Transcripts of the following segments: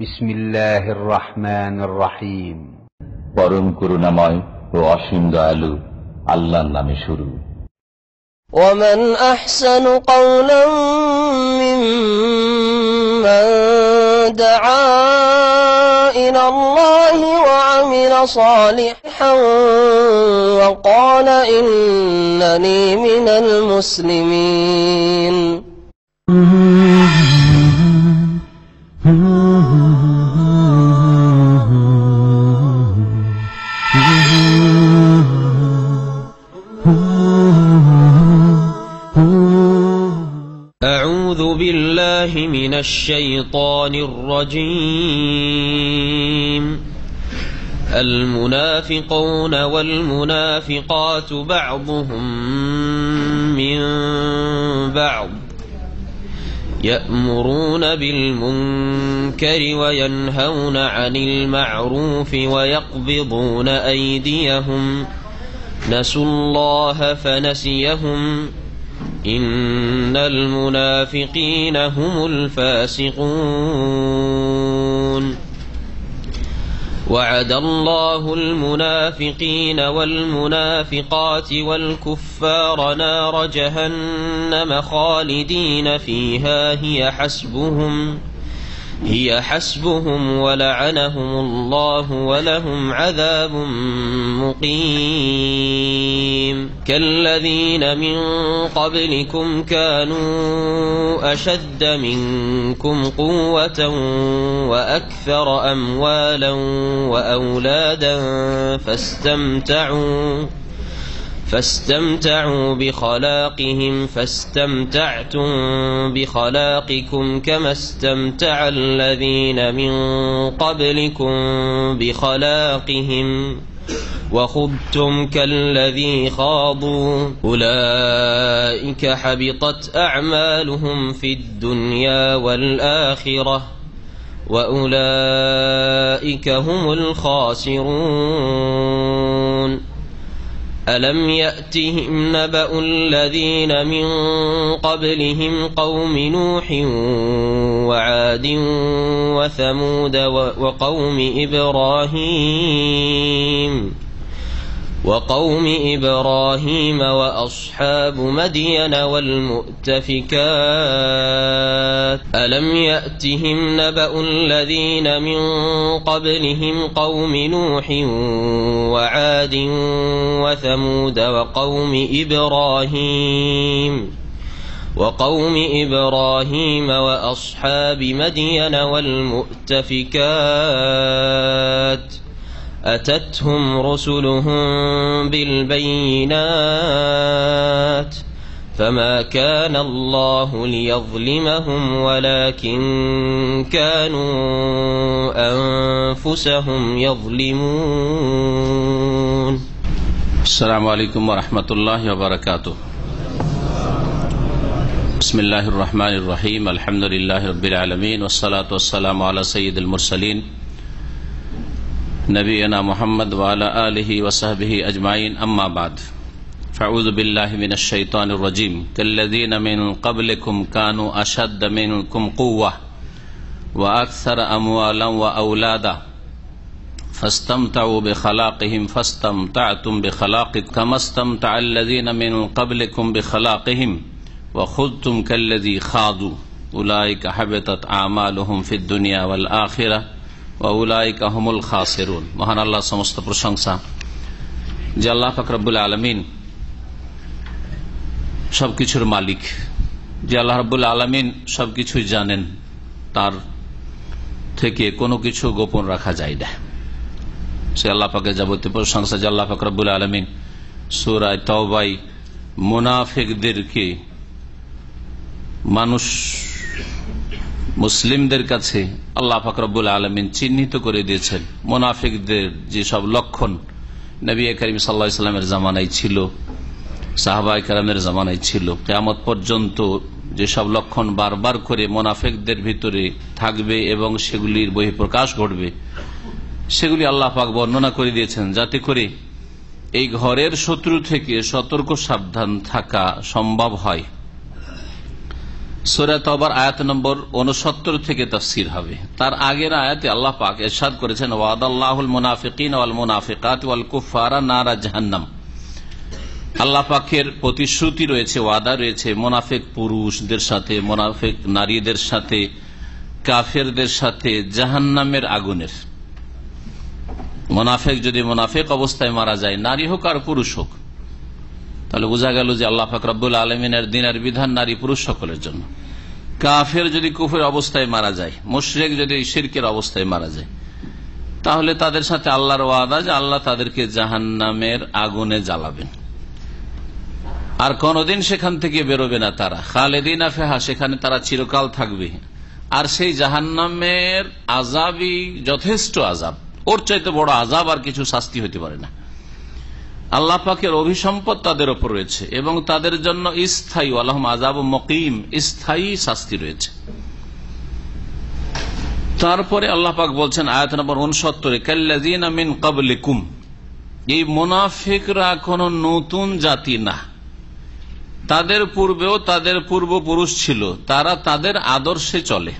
বিসমিল্লাহির রহমানির রহিম। পরম করুণাময় ও অসীম দয়ালু আল্লাহর নামে শুরু। ومن أحسن قولا ممن دعا إلى الله وعمل صالحا وقال إنني من المسلمين. أعوذ بالله من الشيطان الرجيم. المنافقون والمنافقات بعضهم من بعض يأمرون بالمنكر وينهون عن المعروف ويقبضون أيديهم نسوا الله فنسيهم إن المنافقين هم الفاسقون. وعد الله المنافقين والمنافقات والكفار نار جهنم خالدين فيها هي حسبهم ولعنهم الله ولهم عذاب مقيم. كالذين من قبلكم كانوا أشد منكم قوة وأكثر أموالا وأولادا فاستمتعوا بخلاقهم فاستمتعتم بخلاقكم كما استمتع الذين من قبلكم بخلاقهم وخضتم كالذي خاضوا أولئك حبطت أعمالهم في الدنيا والآخرة وأولئك هم الخاسرون. ألم يأتهم نبأ الذين من قبلهم قوم نوح وعاد وثمود وقوم إبراهيم وأصحاب مدين والمؤتفكات. ألم يأتهم نبأ الذين من قبلهم قوم نوح وعاد وثمود وقوم إبراهيم وأصحاب مدين والمؤتفكات أتتهم رسلهم بالبينات فما كان الله ليظلمهم ولكن كانوا أنفسهم يظلمون. السلام عليكم ورحمة الله وبركاته. بسم الله الرحمن الرحيم. الحمد لله رب العالمين والصلاة والسلام على سيد المرسلين نبينا محمد وعلى آله وصحبه أجمعين. أما بعد فأعوذ بالله من الشيطان الرجيم. كالذين من قبلكم كانوا أشد منكم قوة وأكثر أموالا وأولادا فاستمتعوا بخلاقهم فاستمتعتم بخلاقكم كما استمتع الذين من قبلكم بخلاقهم وخضتم كالذي خاضوا أولئك حبطت أعمالهم في الدنيا والآخرة وأولئك هم الخاسرون. মহান আল্লাহ সমস্ত প্রশংসা যে আল্লাহ পাক রব্বুল আলামিন সবকিছুর মালিক, যে আল্লাহ রব্বুল আলামিন সবকিছুই জানেন, তার থেকে কোনো কিছু গোপন রাখা যায় না। সে আল্লাহ পাকের যাবতীয় প্রশংসা যে আল্লাহ পাক রব্বুল আলামিন সূরা তাওবায় মুনাফিকদেরকে মুসলিমদের কাছে আল্লাহ পাক রব্বুল আলামিন চিহ্নিত করে দিয়েছেন। মুনাফিকদের যে সব লক্ষণ নবী করিম সাল্লাল্লাহু আলাইহি ওয়াসাল্লামের জামানায় ছিল, সাহাবায়ে কেরামের জামানায় ছিল, কিয়ামত পর্যন্ত যে সব লক্ষণ বারবার করে মুনাফিকদের ভিতরে থাকবে এবং সেগুলির বহিঃপ্রকাশ ঘটবে, সেগুলি আল্লাহ পাক বর্ণনা করে দিয়েছেন, যাতে করে এই ঘরের শত্রু থেকে সতর্ক সাবধান থাকা সম্ভব হয়। সূরা তাওবার আয়াত নম্বর 69 থেকে তাফসীর হবে। তার আগের আয়াতে আল্লাহ পাক ইরশাদ করেছেন, ওয়াদাল্লাহুল মুনাফিকিনা ওয়াল মুনাফিকাতি ওয়াল কুফারা নারা জাহান্নাম। আল্লাহ পাকের প্রতিশ্রুতি রয়েছে, ওয়াদা রয়েছে মুনাফিক পুরুষদের সাথে, মুনাফিক নারীদের সাথে, কাফেরদের সাথে জাহান্নামের আগুনের। মুনাফিক যদি মুনাফিক অবস্থায় মারা যায়, নারী হোক আর পুরুষ হোক, তাহলে বোঝা গেল যে আল্লাহ পাক রব্বুল আলামিনের দ্বীনের বিধান নারী পুরুষ সকলের জন্য। কাফের যদি কুফরের অবস্থায় মারা যায়, মুশরিক যদি শিরকের অবস্থায় মারা যায়, তাহলে তাদের সাথে আল্লাহর ওয়াদা যে আল্লাহ তাদেরকে জাহান্নামের আগুনে জ্বালাবেন, আর কোনদিন সেখান থেকে বেরোবে না তারা। খালিদিনা ফিহা, সেখানে তারা চিরকাল থাকবে। আর সেই জাহান্নামের আযাবই যথেষ্ট আযাব, ওর চাইতে বড় আযাব আর কিছু শাস্তি হতে পারে না। আল্লাহ পাকের অভিসম্পদ তাদের উপর রয়েছে এবং তাদের জন্য স্থায়ী, আল্লাহুম আযাবুম মুকিম, স্থায়ী শাস্তি রয়েছে। তারপরে আল্লাহ পাক বলছেন আয়াত নম্বর 69, কাল্লাযীনা মিন ক্বাবলিকুম, এই মুনাফিকরা কোন নতুন জাতি না, তাদের পূর্বেও তাদের পূর্বপুরুষ ছিল, তারা তাদের আদর্শে চলে।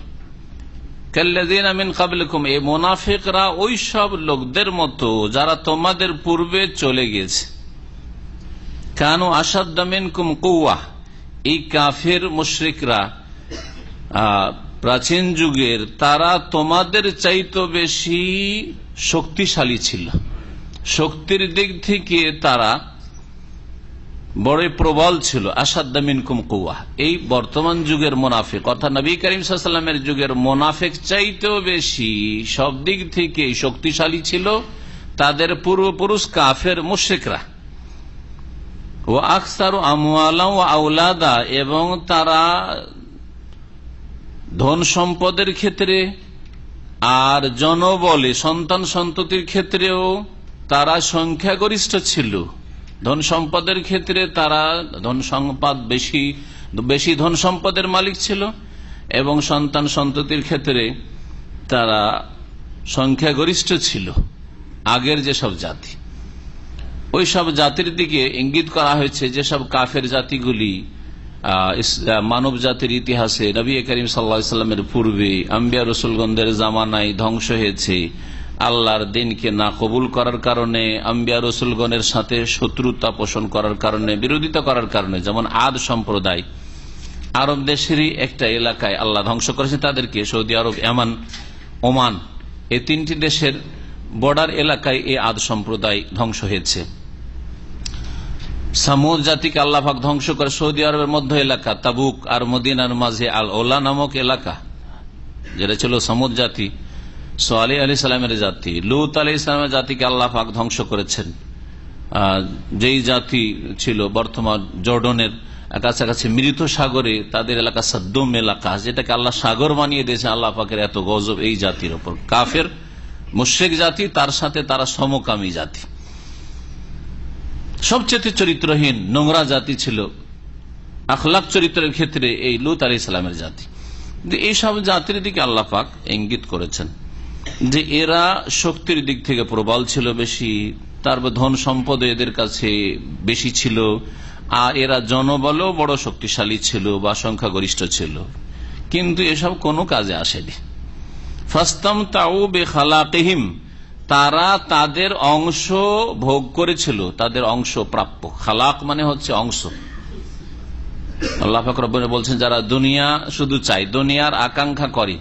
কাল্লাযীনা মিন ক্বাবলিকুম, এই মুনাফিকরা ওই সব লোকদের মতো যারা তোমাদের পূর্বে চলে গেছে। কানু আশাদ্দা মিনকুম কুওয়া, এই কাফের মুশরিকরা প্রাচীন যুগের, তারা তোমাদের চাইতে বেশি শক্তিশালী ছিল, শক্তির দিক থেকে তারা বড়ই প্রবল ছিল। আশাদ্দা মিনকুম কুওয়া, এই বর্তমান যুগের মুনাফিক অর্থাৎ নবী করিম সাল্লাল্লাহু আলাইহি ওয়াসাল্লামের যুগের মুনাফিক চাইতেও বেশি সব দিক থেকে শক্তিশালী ছিল তাদের পূর্বপুরুষ কাফের মুশরিকরা। ওয়া আকসারু আমওয়ালান ওয়া আওলাদা, এবং তারা ধন সম্পদের ক্ষেত্রে আর জনবলে সন্তান সন্ততির ক্ষেত্রেও তারা সংখ্যাগরিষ্ঠ ছিল। ধন সম্পদের ক্ষেত্রে তারা ধন সম্পদ বেশি ধন সম্পদের মালিক ছিল, এবং সন্তান সন্ততির ক্ষেত্রে তারা সংখ্যাগরিষ্ঠ ছিল। আগের যেসব জাতি, ওই সব জাতির দিকে ইঙ্গিত করা হয়েছে, যেসব কাফের জাতিগুলি মানব জাতির ইতিহাসে নবী করিম সাল্লাল্লাহু আলাইহি ওয়াসাল্লামের পূর্বে আম্বিয়া রাসূলগণদের জামানায় ধ্বংস হয়েছে, আল্লাহর দিনকে না কবুল করার কারণে, আম্বিয়া রাসূলগণের সাথে শত্রুতা পোষণ করার কারণে, বিরোধিতা করার কারণে, যেমন আদ সম্প্রদায় আরব দেশেরই একটা এলাকায় আল্লাহ ধ্বংস করেছে তাদেরকে। সৌদি আরব, ইয়ামান, ওমান, এই তিনটি দেশের বর্ডার এলাকায় এই আদ সম্প্রদায় ধ্বংস হয়েছে। সামুদ জাতিকে আল্লাহ পাক ধ্বংস করে সৌদি আরবের মধ্য এলাকা, তাবুক আর মদিনার মাঝে আল ওলা নামক এলাকা, যেটা ছিল সামুদ জাতি, সোয়ালিহ আলাইহিস সালামের জাতি, লূত আলাইহিস সালামের জাতিকে আল্লাহ পাক ধ্বংস করেছেন। যেই জাতি ছিল বর্তমান জর্ডনের কাছাকাছি মৃত সাগরে, তাদের এলাকা সাদ্দুম এলাকা, যেটাকে আল্লাহ সাগর বানিয়ে দিয়েছে। আল্লাহ পাকের এত গজব এই জাতির ওপর। কাফের মুশরিক জাতি, তার সাথে তারা সমকামী জাতি, সবচেয়ে চরিত্রহীন নোংরা জাতি ছিল আখলাক চরিত্রের ক্ষেত্রে এই লূত আলাইহিস সালামের জাতি। এইসব জাতির দিকে আল্লাহ পাক ইঙ্গিত করেছেন যে এরা শক্তির দিক থেকে প্রবল ছিল বেশি, তারপর ধন সম্পদ এদের কাছে বেশি ছিল, আর এরা জনবলেও বড় শক্তিশালী ছিল বা সংখ্যাগরিষ্ঠ ছিল, কিন্তু এসব কোনো কাজে আসেনি। ফাস্তামতাউ বিখালাকিহিম, তারা তাদের অংশ ভোগ করেছিল, তাদের অংশ প্রাপ্য। খালাক মানে হচ্ছে অংশ। আল্লাহ পাক রব্বুল বলছেন, যারা দুনিয়া শুধু চায়, দুনিয়ার আকাঙ্ক্ষা করে,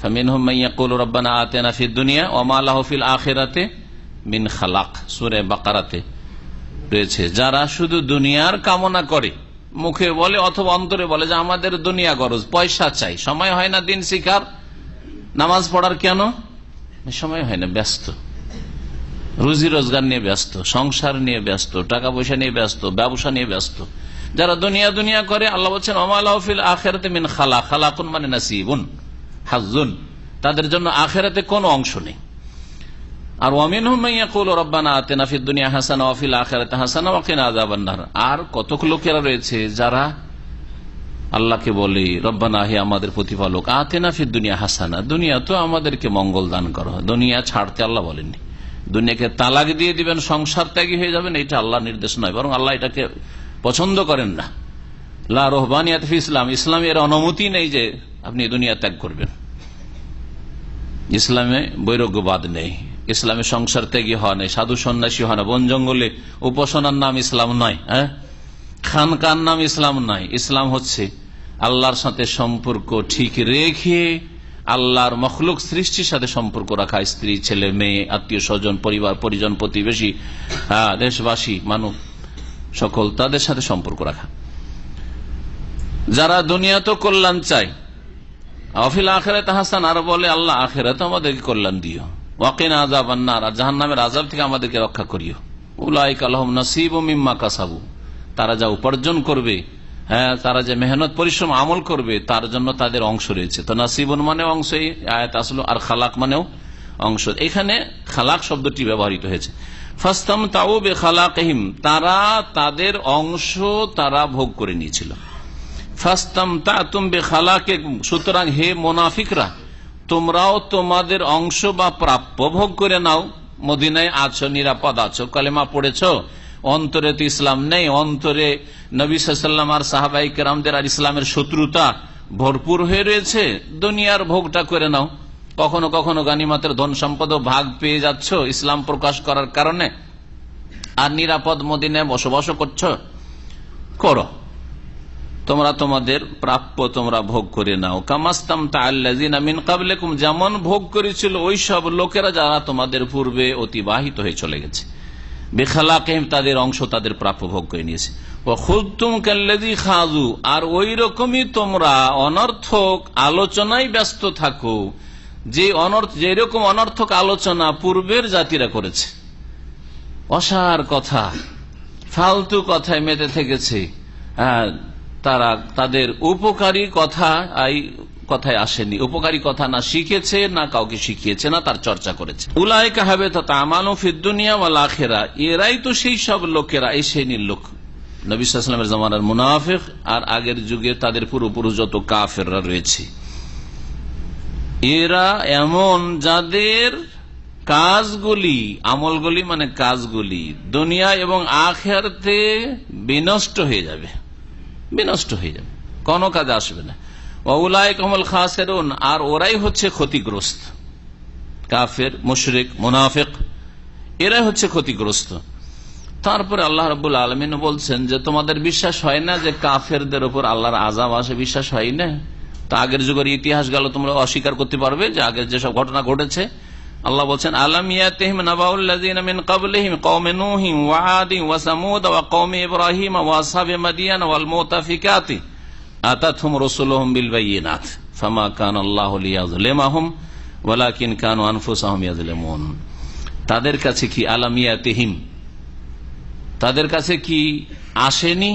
ফামিনহুম মান ইয়াকুলু রাব্বানা আতিনা ফিদ দুনিয়া ওয়া মা লাহু ফিল আখিরাতি মিন খালাক, সূরা বাকারাতে রয়েছে। যারা শুধু দুনিয়ার কামনা করে, মুখে বলে অথবা অন্তরে বলে যে আমাদের দুনিয়া গরজ, পয়সা চাই, সময় হয় না দিন শিখার, নামাজ পড়ার, কেন সময় হয় না, ব্যস্ত, রুজি রোজগার নিয়ে ব্যস্ত, সংসার নিয়ে ব্যস্ত, টাকা পয়সা নিয়ে ব্যস্ত, ব্যবসা নিয়ে ব্যস্ত। যারা দুনিয়া দুনিয়া করে, আল্লাহ বলছেন ওয়া মা লাহু ফিল আখিরাতি মিন খালাক, খালাকুন মানে নাসিবুন, হাজ্জুন, তাদের জন্য আখিরাতে কোনো অংশ নেই। আর ওয়ামিনহুম মান ইয়াকুলু রাব্বানা আতিনা ফিদ দুনিয়া হাসানা ওয়া ফিল আখিরাতি হাসানা ওয়া কিনা আযাবান নার, আর কতক লোকেরা রয়েছে যারা আল্লাহকে বলে রব্বানা, হে আমাদের প্রতিপালক, আতিনা ফিদ দুনিয়া হাসানা, দুনিয়া তো আমাদেরকে মঙ্গল দান করো। দুনিয়া ছাড়তে আল্লাহ বলেননি, দুনিয়াকে তালাক দিয়ে দিবেন, সংসার ত্যাগী হয়ে যাবেন, এটা আল্লাহ নির্দেশ নয়, বরং আল্লাহ এটাকে পছন্দ করেন না। লা রহবানিয়াত ফি ইসলাম, ইসলামের অনুমতি নেই যে আপনি দুনিয়া ত্যাগ করবেন। ইসলামে বৈরাগ্যবাদ নেই, ইসলামে সংসার ত্যাগী হওয়া নেই, সাধু সন্ন্যাসী হওয়া না, বন জঙ্গলে উপাসনার নাম ইসলাম নয়, খানকার নাম ইসলাম নয়। ইসলাম হচ্ছে আল্লাহর সাথে সম্পর্ক ঠিক রেখে আল্লাহর মখলুক সৃষ্টির সাথে সম্পর্ক রাখা, স্ত্রী, ছেলে, মেয়ে, আত্মীয় স্বজন, পরিবার পরিজন, প্রতিবেশী, দেশবাসী, মানব সকল, তাদের সাথে সম্পর্ক রাখা। যারা দুনিয়াতে কল্যাণ চায়, অফিল আখিরাত হাসান, আর বলে আল্লাহ আখিরাত আমাদেরকে কল্যাণ দিও, ওয়াকিনা আযাবান নার, আর জাহান্নামের আযাব থেকে আমাদেরকে রক্ষা করিও। উলাইকা লাহুম নাসিবুম মিম্মা কাসাবু, তারা যা উপার্জন করবে, তারা যে মেহনত পরিশ্রম আমল করবে তার জন্য তাদের অংশ রয়েছে। তো নাসিবুন মানে অংশ, এই আয়াত আসলো, আর খালাক মানেও অংশ। এখানে খালাক শব্দটি ব্যবহৃত হয়েছে। ফাস্তামতাউ বিখালাকিহিম, তারা তাদের অংশ তারা ভোগ করে নিয়েছিল। ফাস্তামতাতুম বিখালাকিকুম, সুতরাং হে মুনাফিকরা, তোমরাও তোমাদের অংশ বা প্রাপ্য ভোগ করে নাও। মদিনায় আছো, নিরাপদ আছো, কালেমা পড়েছো, অন্তরে তো ইসলাম নেই, অন্তরে নবী সাল্লাল্লাহু আলাইহি ওয়াসাল্লাম আর সাহাবায়ে কেরামদের আর ইসলামের শত্রুতা ভরপুর হয়ে রয়েছে, দুনিয়ার ভোগটা করে নাও। কখনো কখনো গানিমাতের ধন সম্পদ ভাগ পেয়ে যাচ্ছ ইসলাম প্রকাশ করার কারণে, আর নিরাপদ মদিনায় বসবাস করছো, করো, তোমরা তোমাদের প্রাপ্য তোমরা ভোগ করে নাও। কামাস্তামতা আল্লাযিনা মিন ক্বাবলিকুম, যেমন ভোগ করেছিল ওই সব লোকেরা যারা তোমাদের পূর্বে অতিবাহিত হয়ে চলে গেছে। বিখালাকিহিম, তাদের অংশ তাদের প্রাপ্য ভোগ করে নিয়েছে। ওয়া খুযতুম কাল্লাযী খাযু, আর ওই রকমই তোমরা অনর্থক আলোচনায় ব্যস্ত থাকো, যেরকম অনর্থক আলোচনা পূর্বের জাতিরা করেছে, অসার কথা, ফালতু কথায় মেতে থেকেছে, তারা তাদের উপকারী কথায় আসেনি, উপকারী কথা না শিখেছে, না কাউকে শিখিয়েছে, না তার চর্চা করেছে। উলাইকা হাবিতাত আমালুহুম ফিদ দুনিয়া ওয়াল আখিরাহ, এরাই তো সেই সব লোকেরা, এই শ্রেণীর লোক নবী সাল্লাল্লাহু আলাইহি ওয়াসাল্লামের জামানার মুনাফিক আর আগের যুগে তাদের পূর্বপুরুষ যত কাফেররা রয়েছে, এরা এমন যাদের কাজগুলি, আমলগুলি মানে কাজগুলি দুনিয়া এবং আখিরাতে বিনষ্ট হয়ে যাবে, বিনষ্ট হয়ে যাবে, কোনো কাজে আসবে না। ওয়াউলাইকা হুমুল খাসিরুন, আর ওরাই হচ্ছে ক্ষতিগ্রস্ত। কাফের, মুশরিক, মুনাফিক এরাই হচ্ছে ক্ষতিগ্রস্ত। তারপরে আল্লাহ রাব্বুল আলামিন বলছেন যে তোমাদের বিশ্বাস হয় না যে কাফেরদের উপর আল্লাহর আযাব আসে, বিশ্বাস হয় না? তো আগের যুগের ইতিহাস গেল তোমরা অস্বীকার করতে পারবে যে আগের যেসব ঘটনা ঘটেছে? আল্লাহ বলছেন আলাম ইয়াতিহিম নাবাউল্লাযিনা মিন ক্বাবলিহিম কওমে নূহিন ওয়া আদিন ওয়া সামুদ ওয়া কওমে ইব্রাহিম ওয়া আসহাবে মাদিয়ান ওয়াল মুতাফিকাতি আতাতহুম রাসূলুহুম বিল বায়িনাত ফামা কানা আল্লাহু লিয়াযলিমাহুম ওয়ালাকিন কানু আনফুসাহুম ইয়াযলিমুন। তাদের কাছে কি আলাম ইয়াতিহিম, তাদের কাছে কি আসেনি?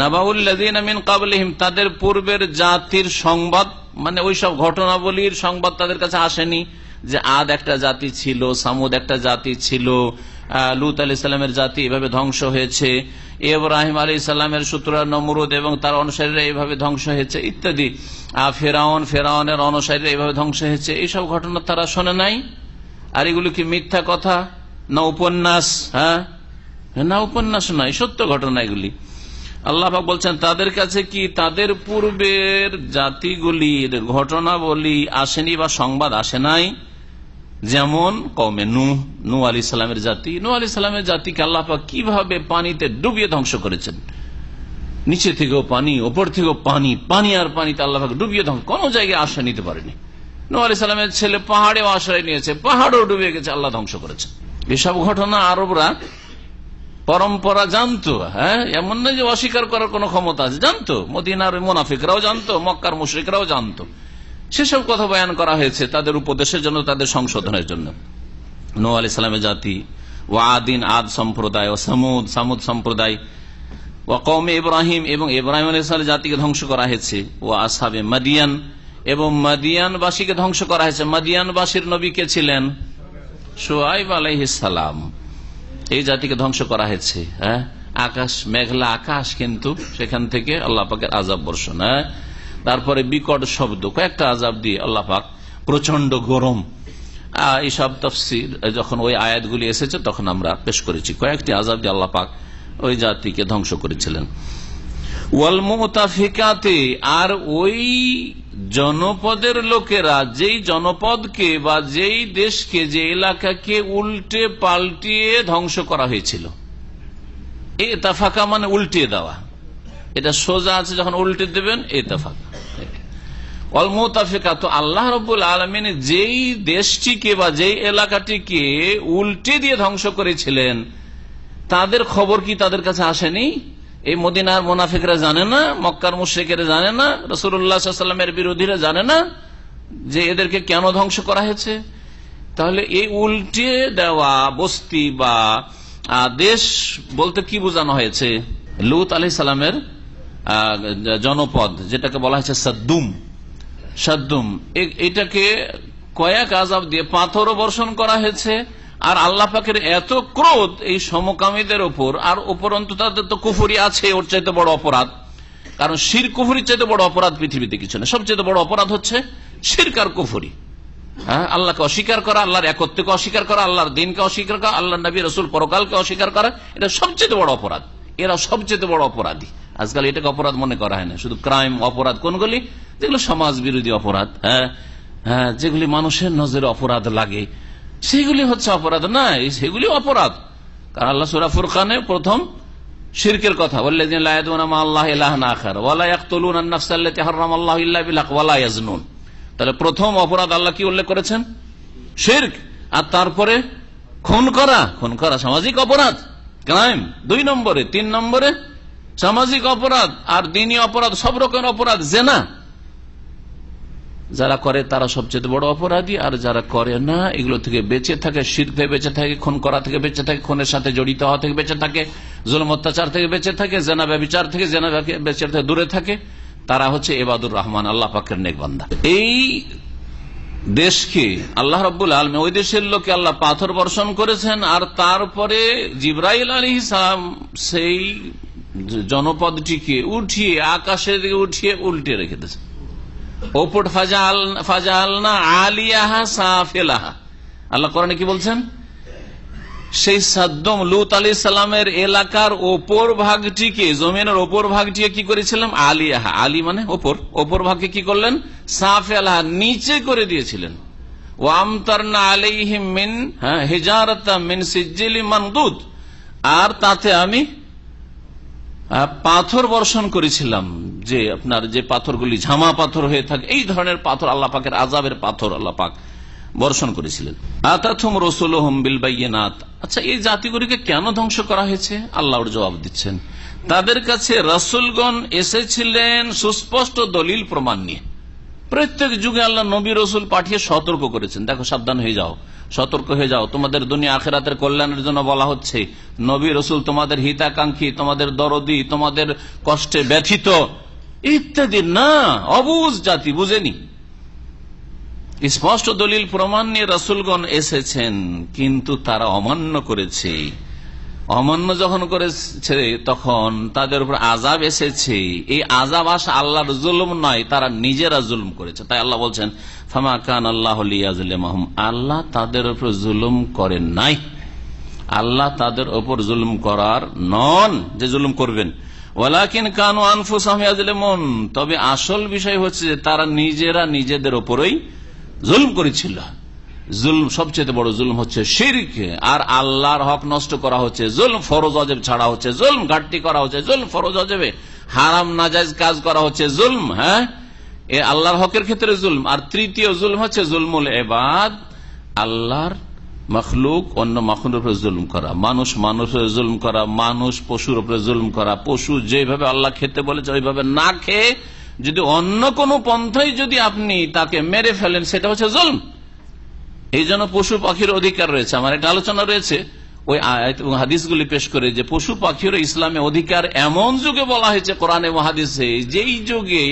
নাবাউল্লাযিনা মিন ক্বাবলিহিম, তাদের পূর্বের জাতির সংবাদ, মানে ওই সব ঘটনাবলীর সংবাদ তাদের কাছে আসেনি যে আদ একটা জাতি ছিল, সামুদ একটা জাতি ছিল, লূত আলাইহিস সালামের জাতি এভাবে ধ্বংস হয়েছে, ইব্রাহিম আলাইহিস সালামের শত্রুরা নমরুদ এবং তার অনুসারীরা এইভাবে ধ্বংস হয়েছে ইত্যাদি, ফেরাউনের অনুসারীরা এইভাবে ধ্বংস হয়েছে, এইসব ঘটনা তারা শোনে নাই? আর এগুলো কি মিথ্যা কথা না উপন্যাস? না, উপন্যাস নয়, সত্য ঘটনা এগুলি। আল্লাহ পাক বলছেন তাদের কাছে কি তাদের পূর্বের জাতিগুলির ঘটনাবলী আসেনি বা সংবাদ আসে নাই? যেমন কওমে নূহ আলাইহিস সালামের জাতি, নূহ আলাইহিস সালামের জাতিকে আল্লাহ পাক কিভাবে পানিতে ডুবিয়ে ধ্বংস করেছেন, নিচে থেকেও পানি, ওপর থেকেও পানি, পানি আর পানিতে আল্লাহ পাক ডুবিয়ে ধ্বংস, কোন জায়গায় আশ্রয় নিতে পারেনি। নূহ আলাইহিস সালামের ছেলে পাহাড়েও আশ্রয় নিয়েছে, পাহাড়ও ডুবে গেছে, আল্লাহ ধ্বংস করেছে। এসব ঘটনা আরবরা পরম্পরা জানতো, এমন নয় যে অস্বীকার করার কোন ক্ষমতা আছে, জানতো, মদিনার মুনাফিকরাও জানতো, মক্কার মুশরিকরাও জানতো। সেসব কথা বয়ান করা হয়েছে তাদের উপদেশের জন্য, তাদের সংশোধনের জন্য। নূহ আলাইহিস সালামের জাতি, ওয়া আদিন আদ সম্প্রদায়, ও সামুদ সম্প্রদায়, ওয়া কওমে ইব্রাহিম এবং ইব্রাহিম আলাইহিস সালামের জাতিকে ধ্বংস করা হয়েছে, ওয়া আসহাবে মাদিয়ান এবং মাদিয়ানবাসীকে ধ্বংস করা হয়েছে। মাদিয়ানবাসীর নবী কে ছিলেন? শুআয়ব আলাইহিস সালাম। এই জাতিকে ধ্বংস করা হয়েছে। আকাশ মেঘলা আকাশ, কিন্তু সেখান থেকে আল্লাহ পাকের আযাব বর্ষণ। তারপরে বিকট শব্দ, কয়েকটা আযাব দিয়ে আল্লাহ পাক, প্রচন্ড গরম। এইসব তাফসীর যখন ওই আয়াতগুলি এসেছে তখন আমরা পেশ করেছি, কয়েকটি আযাব দিয়ে আল্লাহ পাক ওই জাতিকে ধ্বংস করেছিলেন। ওয়াল মুতাফিকাতে, আর ওই জনপদের লোকেরা যেই জনপদকে বা যেই দেশকে, যে এলাকাকে উল্টে পাল্টিয়ে ধ্বংস করা হয়েছিল। ইতাফাকা মানে উল্টে দেওয়া, এটা সোজা আছে, যখন উল্টে দেবেন ইতাফাকা। ওয়াল মুতাফিকা, তো আল্লাহ রাব্বুল আলামিন যেই দেশটিকে বা যেই এলাকাটিকে উল্টে দিয়ে ধ্বংস করেছিলেন, তাদের খবর কি তাদের কাছে আসেনি? এই মদিনার মুনাফিকরা জানে না, মক্কার মুশরিকেরা জানে না, রাসূলুল্লাহ সাল্লাল্লাহু আলাইহি ওয়াসাল্লামের বিরোধীরা জানে না যে এদেরকে কেন ধ্বংস করা হয়েছে? তাহলে এই উল্টে দেওয়া বস্তি বা দেশ বলতে কি বোঝানো হয়েছে? লূত আলাইহিস সালামের জনপদ, যেটাকে বলা হয়েছে সাদ্দুম। এটাকে কয়েক আযাব দিয়ে পাথরও বর্ষণ করা হয়েছে। আর আল্লাহ পাকের এত ক্রোধ এই সমকামীদের উপর, আর উপরন্তু তাদের তো কুফরি আছে, ওর চাইতে বড় অপরাধ। কারণ শিরক কুফরির চাইতে বড় অপরাধ পৃথিবীতে কিছু না। সবচেয়ে বড় অপরাধ হচ্ছে শিরক আর কুফরি। হ্যাঁ, আল্লাহকে অস্বীকার করা, আল্লাহর একত্বকে অস্বীকার করা, আল্লাহর দ্বীনকে অস্বীকার করা, আল্লাহ নবী রাসূল পরকালকে অস্বীকার করা, এটা সবচেয়ে বড় অপরাধ। এরা সবচেয়ে বড় অপরাধী। আজকাল এটাকে অপরাধ মনে করা হয় না, শুধু ক্রাইম অপরাধ কোনগুলি, যেগুলো সমাজ বিরোধী অপরাধ, হ্যাঁ, যেগুলি মানুষের নজরে অপরাধ লাগে, সেগুলি হচ্ছে অপরাধ না, সেগুলি অপরাধ। কারণ আল্লাহ সূরা ফুরকানে প্রথম শিরকের কথা, ওয়াল্লাযিনা লা ইয়াদউনা মা আল্লাহি ইলাহান আখার ওয়া লা ইয়াকতুলুনা আন-নাফসা আল্লাতী হারামাল্লাহু ইল্লা বিল হক ওয়া লা ইয়াজনুন। তাহলে প্রথম অপরাধ আল্লাহ কি উল্লেখ করেছেন? শিরক। আর তারপরে খুন করা সামাজিক অপরাধ, ক্রাইম 2 নম্বরে। 3 নম্বরে সামাজিক অপরাধ আর দ্বীনি অপরাধ, সব রকমের অপরাধ। জিনা যারা করে তারা সবচেয়ে বড় অপরাধী, আর যারা করে না এগুলো থেকে বেঁচে থাকে, শিরক থেকে বেঁচে থাকে, খুন করা থেকে বেঁচে থাকে, খুনের সাথে জড়িত হওয়া থেকে বেঁচে থাকে, জুলুম অত্যাচার থেকে বেঁচে থাকে, জিনা ব্যভিচার থেকে বেঁচে থেকে দূরে থাকে, তারা হচ্ছে ইবাদুর রহমান, আল্লাহ পাকের নেক বান্দা। এই দেশকে আল্লাহ রাব্বুল আলামিন, ওই দেশের লোকে আল্লাহ পাথর বর্ষণ করেছেন, আর তারপরে জিবরাইল আলাইহিস সালাম সেই জনপদটিকে উঠিয়ে আকাশের দিকে উঠিয়ে উল্টে রেখে দিয়েছেন। ওপর ফাজালনা আলিয়াহা সাফিলাহা। আল্লাহ কোরআনে কি বলছেন? সেই সাদ্দম লূত আলাইহিস সালামের এলাকার ওপর ভাগটিকে, জমিনের ওপর ভাগটিকে কি করেছিলাম? আলিয়াহা, আলি মানে ওপর ভাগকে কি করলেন? সাফিলাহা, নিচে করে দিয়েছিলেন। ওয়া আমতারনা আলাইহিম মিন হিজারাতাম মিন সিজিলি মানদুদ, আর তাতে আমি পাথর বর্ষণ করেছিলাম, যে আপনার যে পাথরগুলি ঝামা পাথর হয়ে থাকে, এই ধরনের পাথর, আল্লাহ পাকের আযাবের পাথর আল্লাহ পাক বর্ষণ করেছিলেন। আতাতুহুম রাসূলুহুম বিল বায়িনাত। আচ্ছা, এই জাতিগুলিকে কেন ধ্বংস করা হয়েছে? আল্লাহর জবাব দিচ্ছেন, তাদের কাছে রাসূলগণ এসেছিলেন সুস্পষ্ট দলিল প্রমাণ নিয়ে। প্রত্যেক যুগে আল্লাহ নবী রাসূল পাঠিয়ে সতর্ক করেছেন, দেখো সাবধান হয়ে যাও, সতর্ক হয়ে যাও, তোমাদের দুনিয়া আখিরাতের কল্যাণের জন্য বলা হচ্ছে। নবী রাসূল তোমাদের হিতাকাঙ্ক্ষী, তোমাদের দরদি, তোমাদের কষ্টে ব্যথিত ইত্যাদি না। অবুঝ জাতি, বুঝেনি। স্পষ্ট দলিল প্রমাণ নিয়ে রাসূলগণ এসেছেন, কিন্তু তারা অমান্য করেছে। অমান্য যখন করেছে তখন তাদের উপর আযাব এসেছে। এই আযাব আসা আল্লাহর জুলুম নয়, তারা নিজেরা জুলুম করেছে। তাই আল্লাহ বলছেন, ফামা কান আল্লাহু লিয়াযলিমাহুম, আল্লাহ তাদের উপর জুলুম করেন নাই। আল্লাহ তাদের উপর জুলুম করার নন, যে জুলুম করবেন। ওয়ালাকিন কানু আনফুসাহুম ইয়াযলিমুন, তবে আসল বিষয় হচ্ছে যে তারা নিজেরা নিজেদের উপরই জুলুম করেছিল। জুলুম, সবচেয়ে বড় জুলুম হচ্ছে শিরক, আর আল্লাহর হক নষ্ট করা হচ্ছে জুলুম, ফরজ ওয়াজিব ছাড়া হচ্ছে জুলুম, ঘাটতি করা হচ্ছে জুলুম, ফরজ ওয়াজিবে হারাম নাজায়েজ কাজ করা হচ্ছে জুলুম। হ্যাঁ, এ আল্লাহর হকের ক্ষেত্রে জুলুম। আর তৃতীয় জুলুম হচ্ছে জুলমুল ইবাদ, আল্লাহর মখলুক অন্য মখলুকের উপরে জুলুম করা, মানুষের জুলুম করা, মানুষ পশুর উপরে জুলুম করা। পশু যেভাবে আল্লাহ খেতে বলেছে ওইভাবে না খেয়ে যদি অন্য কোনো পন্থায় যদি আপনি তাকে মেরে ফেলেন, সেটা হচ্ছে জুলম। এই জন্য পশু পাখির অধিকার রয়েছে। আমার একটা আলোচনা রয়েছে ওই আয়াত এবং হাদিসগুলি পেশ করে, যে পশু পাখির ইসলামে অধিকার এমন যুগে বলা হয়েছে কোরআনে এবং হাদিসে, যেই যুগে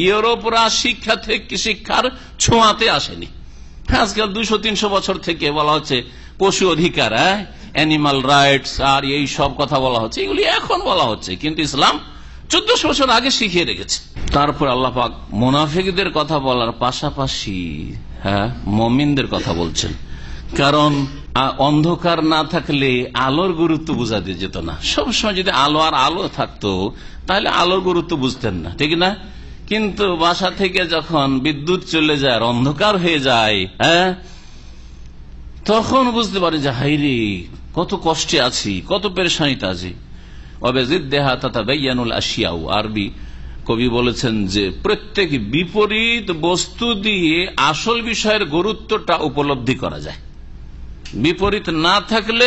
ইউরোপরা শিক্ষার ছোঁয়াতে আসেনি। আজকাল 200-300 বছর থেকে বলা হচ্ছে পশু অধিকার, অ্যানিমাল রাইটস, আর এই সব কথা বলা হচ্ছে, এগুলি এখন বলা হচ্ছে, কিন্তু ইসলাম 1400 বছর আগে শিখিয়ে রেখেছে। তারপর আল্লাহ পাক মুনাফিকদের কথা বলার পাশাপাশি মুমিনদের কথা বলছেন। কারণ অন্ধকার না থাকলে আলোর গুরুত্ব বোঝা দিয়ে যেত না। সবসময় যদি আলো আর আলো থাকতো তাহলে আলোর গুরুত্ব বুঝতেন না, ঠিক না? কিন্তু বাসা থেকে যখন বিদ্যুৎ চলে যায় আর অন্ধকার হয়ে যায়, তখন বুঝতে পারে যে হাইরে কত কষ্টে আছি, কত পেরেশানিতে আছি। আরবি কবি বলেছেন যে প্রত্যেক বিপরীত বস্তু দিয়ে আসল বিষয়ের গুরুত্বটা উপলব্ধি করা যায়। বিপরীত না থাকলে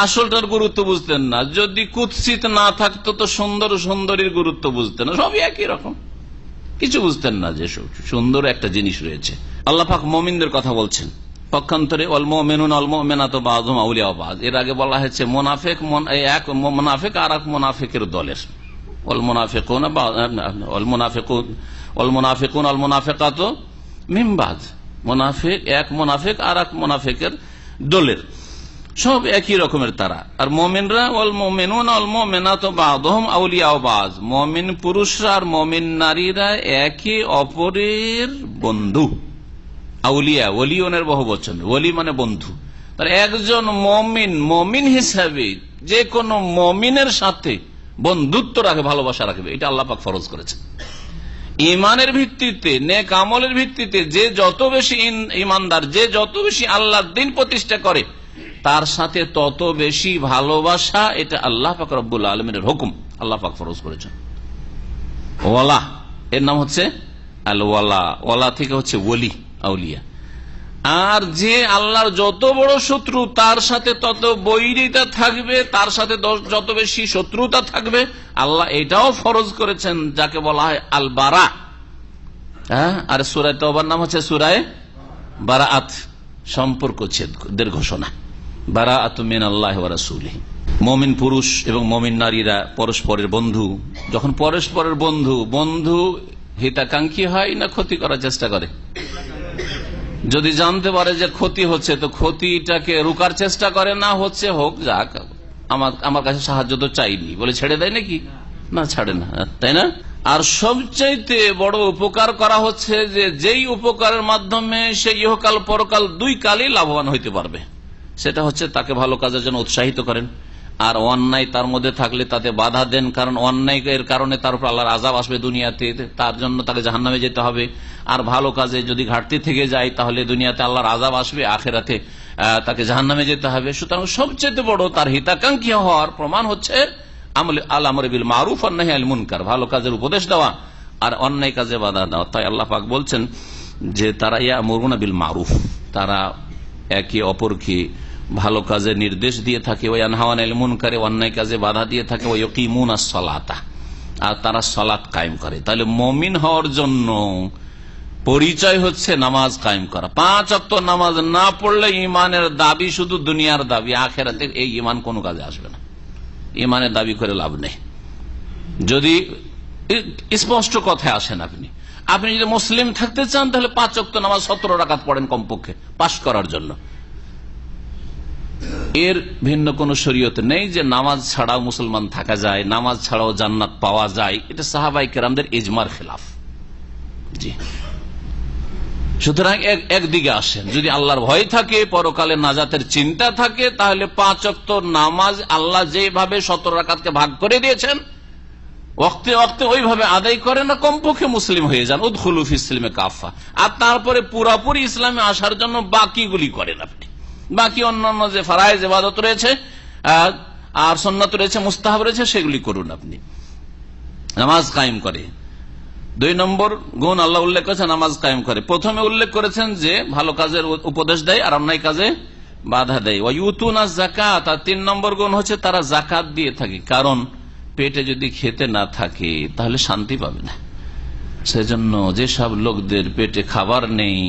আসলটার গুরুত্ব বুঝতেন না, যদি কুৎসিত না থাকতো তো সুন্দর সুন্দরীর গুরুত্ব বুঝতেন না, সবই একই রকম, কিছু বুঝতেন না যে সুন্দর একটা জিনিস রয়েছে। আল্লাহ পাক মুমিনদের কথা বলছেন পক্ষান্তরে, অল মুমিনুন অল মুমিনাত বাযুহুম আউলিয়া বায। এর আগে বলা হয়েছে মুনাফিক এক মুনাফিক আর এক মুনাফিকের দলের, অল মুনাফিকুন অল মুনাফিকুন অল মুনাফিকুন অল মুনাফিকাত মিন বায। মুনাফিক এক মুনাফিক আর এক মুনাফিকের দলের, সব একই রকমের তারা। আর মুমিনরা ওয়াল মুমিনুন ওয়াল মুমিনাত বাযুহুম আউলিয়া বায, মুমিন পুরুষরা আর মুমিন নারীরা একে অপরের বন্ধু। আউলিয়া ওলিয়নের বহুবচন, ওলি মানে বন্ধু। তার একজন মুমিন হিসাবে যে কোন মুমিনের সাথে বন্ধুত্ব রাখে, ভালোবাসা রাখবে, এটা আল্লাহ পাক ফরজ করেছেন। ইমানের ভিত্তিতে, নেক আমলের ভিত্তিতে যে যত বেশি ইমানদার, যে যত বেশি আল্লাহর দ্বীন প্রতিষ্ঠা করে, তার সাথে তত বেশি ভালোবাসা, এটা আল্লাহ পাক রব্বুল আলামিনের হুকুম, আল্লাহ পাক ফরজ করেছেন। ওয়ালা এর নাম হচ্ছে আল ওয়ালা, ওয়ালা থেকে হচ্ছে ওলি, আউলিয়া। আর যে আল্লাহর যত বড় শত্রু তার সাথে তত বৈরিতা থাকবে, তার সাথে যত বেশি শত্রুতা থাকবে, আল্লাহ এটাও ফরজ করেছেন, যাকে বলা হয় আল বারা। আর সূরায়ে তাওবার নাম হচ্ছে সূরায়ে বারাআত, সম্পর্ক ছেদের ঘোষণা। বারাআতু মিনাল্লাহি ওয়া রাসূলিহি। মুমিন পুরুষ এবং মুমিন নারীরা পরস্পরের বন্ধু। যখন পরস্পরের বন্ধু হিতাকাঙ্ক্ষী হয় না ক্ষতি করার চেষ্টা করে? যদি জানতে পারে যে ক্ষতি হচ্ছে তো ক্ষতিটাকে রুকার চেষ্টা করে, না হচ্ছে হোক যাক, আমার কাছে সাহায্য তো চাইনি বলে ছেড়ে দেয় নাকি? না, ছাড়ে না, তাই না? আর সবচাইতে বড় উপকার করা হচ্ছে যে যেই উপকারের মাধ্যমে সে ইহকাল পরকাল দুই কালই লাভবান হইতে পারবে, সেটা হচ্ছে তাকে ভালো কাজের জন্য উৎসাহিত করেন। আর অন্যায় তার মধ্যে থাকলে তাতে বাধা দেন, কারণ অন্যায়ের কারণে তার উপর আল্লাহর আযাব আসবে দুনিয়াতে, তার জন্য তাকে জাহান্নামে যেতে হবে। আর ভালো কাজে যদি ঘাটতি থেকে যায় তাহলে দুনিয়াতে আল্লাহর আযাব আসবে, আখিরাতে তাকে জাহান্নামে যেতে হবে। সুতরাং সবচেয়ে বড় তার হিতাকাঙ্ক্ষী হওয়ার প্রমাণ হচ্ছে আল আমর বিল মারুফ ওয়ান নাহি আনিল মুনকার, ভালো কাজের উপদেশ দেওয়া আর অন্যায় কাজে বাধা দেওয়া। তাই আল্লাহ পাক বলছেন যে তারা ইয়ামুরুনা বিল মারুফ, তারা একে অপরকে ভালো কাজে নির্দেশ দিয়ে থাকে, ওয়া ইয়ানহাউনা আনিল মুনকারে, অন্যায় কাজে বাধা দিয়ে থাকে, ওয়া ইয়ুকিমুনাস সালাতা, আর তারা সালাত কায়েম করে। তাহলে মুমিন হওয়ার জন্য পরিচয় হচ্ছে নামাজ কায়েম করা। 5 ওয়াক্ত নামাজ না পড়লে ইমানের দাবি শুধু দুনিয়ার দাবি, আখিরাতে এই ইমান কোনো কাজে আসবে না। ইমানের দাবি করে লাভ নেই। যদি স্পষ্ট কথায় আসেন, আপনি যদি মুসলিম থাকতে চান তাহলে 5 ওয়াক্ত নামাজ 17 রাকাত পড়েন কমপক্ষে পাশ করার জন্য। এর ভিন্ন কোন শরীয়ত নেই যে নামাজ ছাড়াও মুসলমান থাকা যায়, নামাজ ছাড়াও জান্নাত পাওয়া যায়। এটা সাহাবায়ে কেরামদের ইজমার খেলাফ। জি, সুতরাং একদিকে আসেন, যদি আল্লাহর ভয় থাকে, পরকালে নাজাতের চিন্তা থাকে, তাহলে 5 ওয়াক্ত নামাজ আল্লাহ যেভাবে 17 রাকাতকে ভাগ করে দিয়েছেন ওয়াক্তে ওয়াক্তে ওইভাবে আদায় করেন না, কমপক্ষে মুসলিম হয়ে যান। উদখুলু ফিস সিলমে কাফা। আর তারপরে পুরাপুরি ইসলামে আসার জন্য বাকিগুলি করেন আপনি। বাকি অন্যান্য যে ফরজ ইবাদত রয়েছে আর সুন্নাত রয়েছে, মুস্তাহাব রয়েছে, সেগুলি করুন আপনি। নামাজ কায়েম করে 2 নম্বর গুণ আল্লাহ উল্লেখ করেছেন, নামাজ কায়েম করে। প্রথমে উল্লেখ করেছেন যে ভালো কাজের উপদেশ দেয় আর অন্যায় কাজে বাধা দেয়। ওয়া ইউতুনা যাকাত, আর 3 নম্বর গুণ হচ্ছে তারা যাকাত দিয়ে থাকে। কারণ পেটে যদি খেতে না থাকে তাহলে শান্তি পাবে না। সেজন্য যেসব লোকদের পেটে খাবার নেই,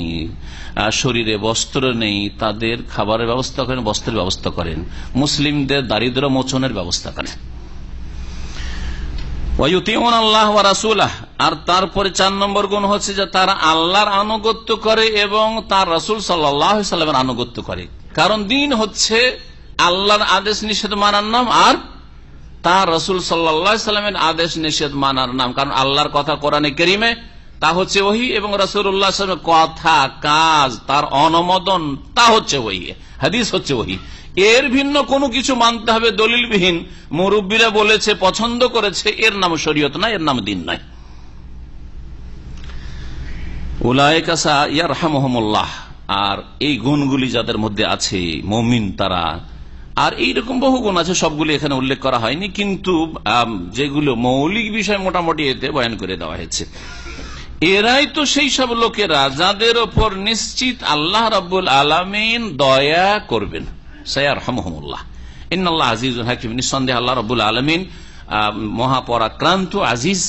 শরীরে বস্ত্র নেই, তাদের খাবারের ব্যবস্থা করেন, বস্ত্রের ব্যবস্থা করেন, মুসলিমদের দারিদ্র মোচনের ব্যবস্থা করেন। আর তারপরে 4 নম্বর গুণ হচ্ছে যে তারা আল্লাহর আনুগত্য করে এবং তার রাসূল সাল্লাল্লাহু আলাইহি ওয়াসাল্লামের আনুগত্য করে। কারণ দিন হচ্ছে আল্লাহর আদেশ নিষেধ মানার নাম আর তার রাসূল সাল্লাল্লাহু আলাইহি ওয়াসাল্লামের আদেশ নিষেধ মানার নাম। কারণ আল্লাহর কথা কোরআনে কারীমে, তা হচ্ছে ওহী, এবং রাসূলুল্লাহ সাল্লাল্লাহু আলাইহি ওয়াসাল্লামের কথা কাজ তার অনুমোদন তা হচ্ছে ওহী, হাদিস হচ্ছে ওহী। এর ভিন্ন কোনো কিছু মানতে হবে দলিলবিহীন, মুরব্বীরা বলেছে পছন্দ করেছে, এর নাম শরীয়ত নয়, এর নাম দ্বীন নয়। উলাইকা সায়ারহামুহুমুল্লাহ, আর এই গুণগুলি যাদের মধ্যে আছে মুমিন তারা, আর এইরকম বহু গুণ আছে, সবগুলি এখানে উল্লেখ করা হয়নি, কিন্তু যেগুলো মৌলিক বিষয় মোটামুটি এতে বয়ান করে দেওয়া হয়েছে। এরাই তো সেই সব লোকেরা যাদের ওপর নিশ্চিত আল্লাহ রাব্বুল আলামিন দয়া করবেন। সায়ারহামুহুমুল্লাহ, ইন্নাল্লাহ আজিজুল হাকিম, নিঃসন্দেহে আল্লাহ রাব্বুল আলামিন মহাপরাক্রান্ত, আজিজ,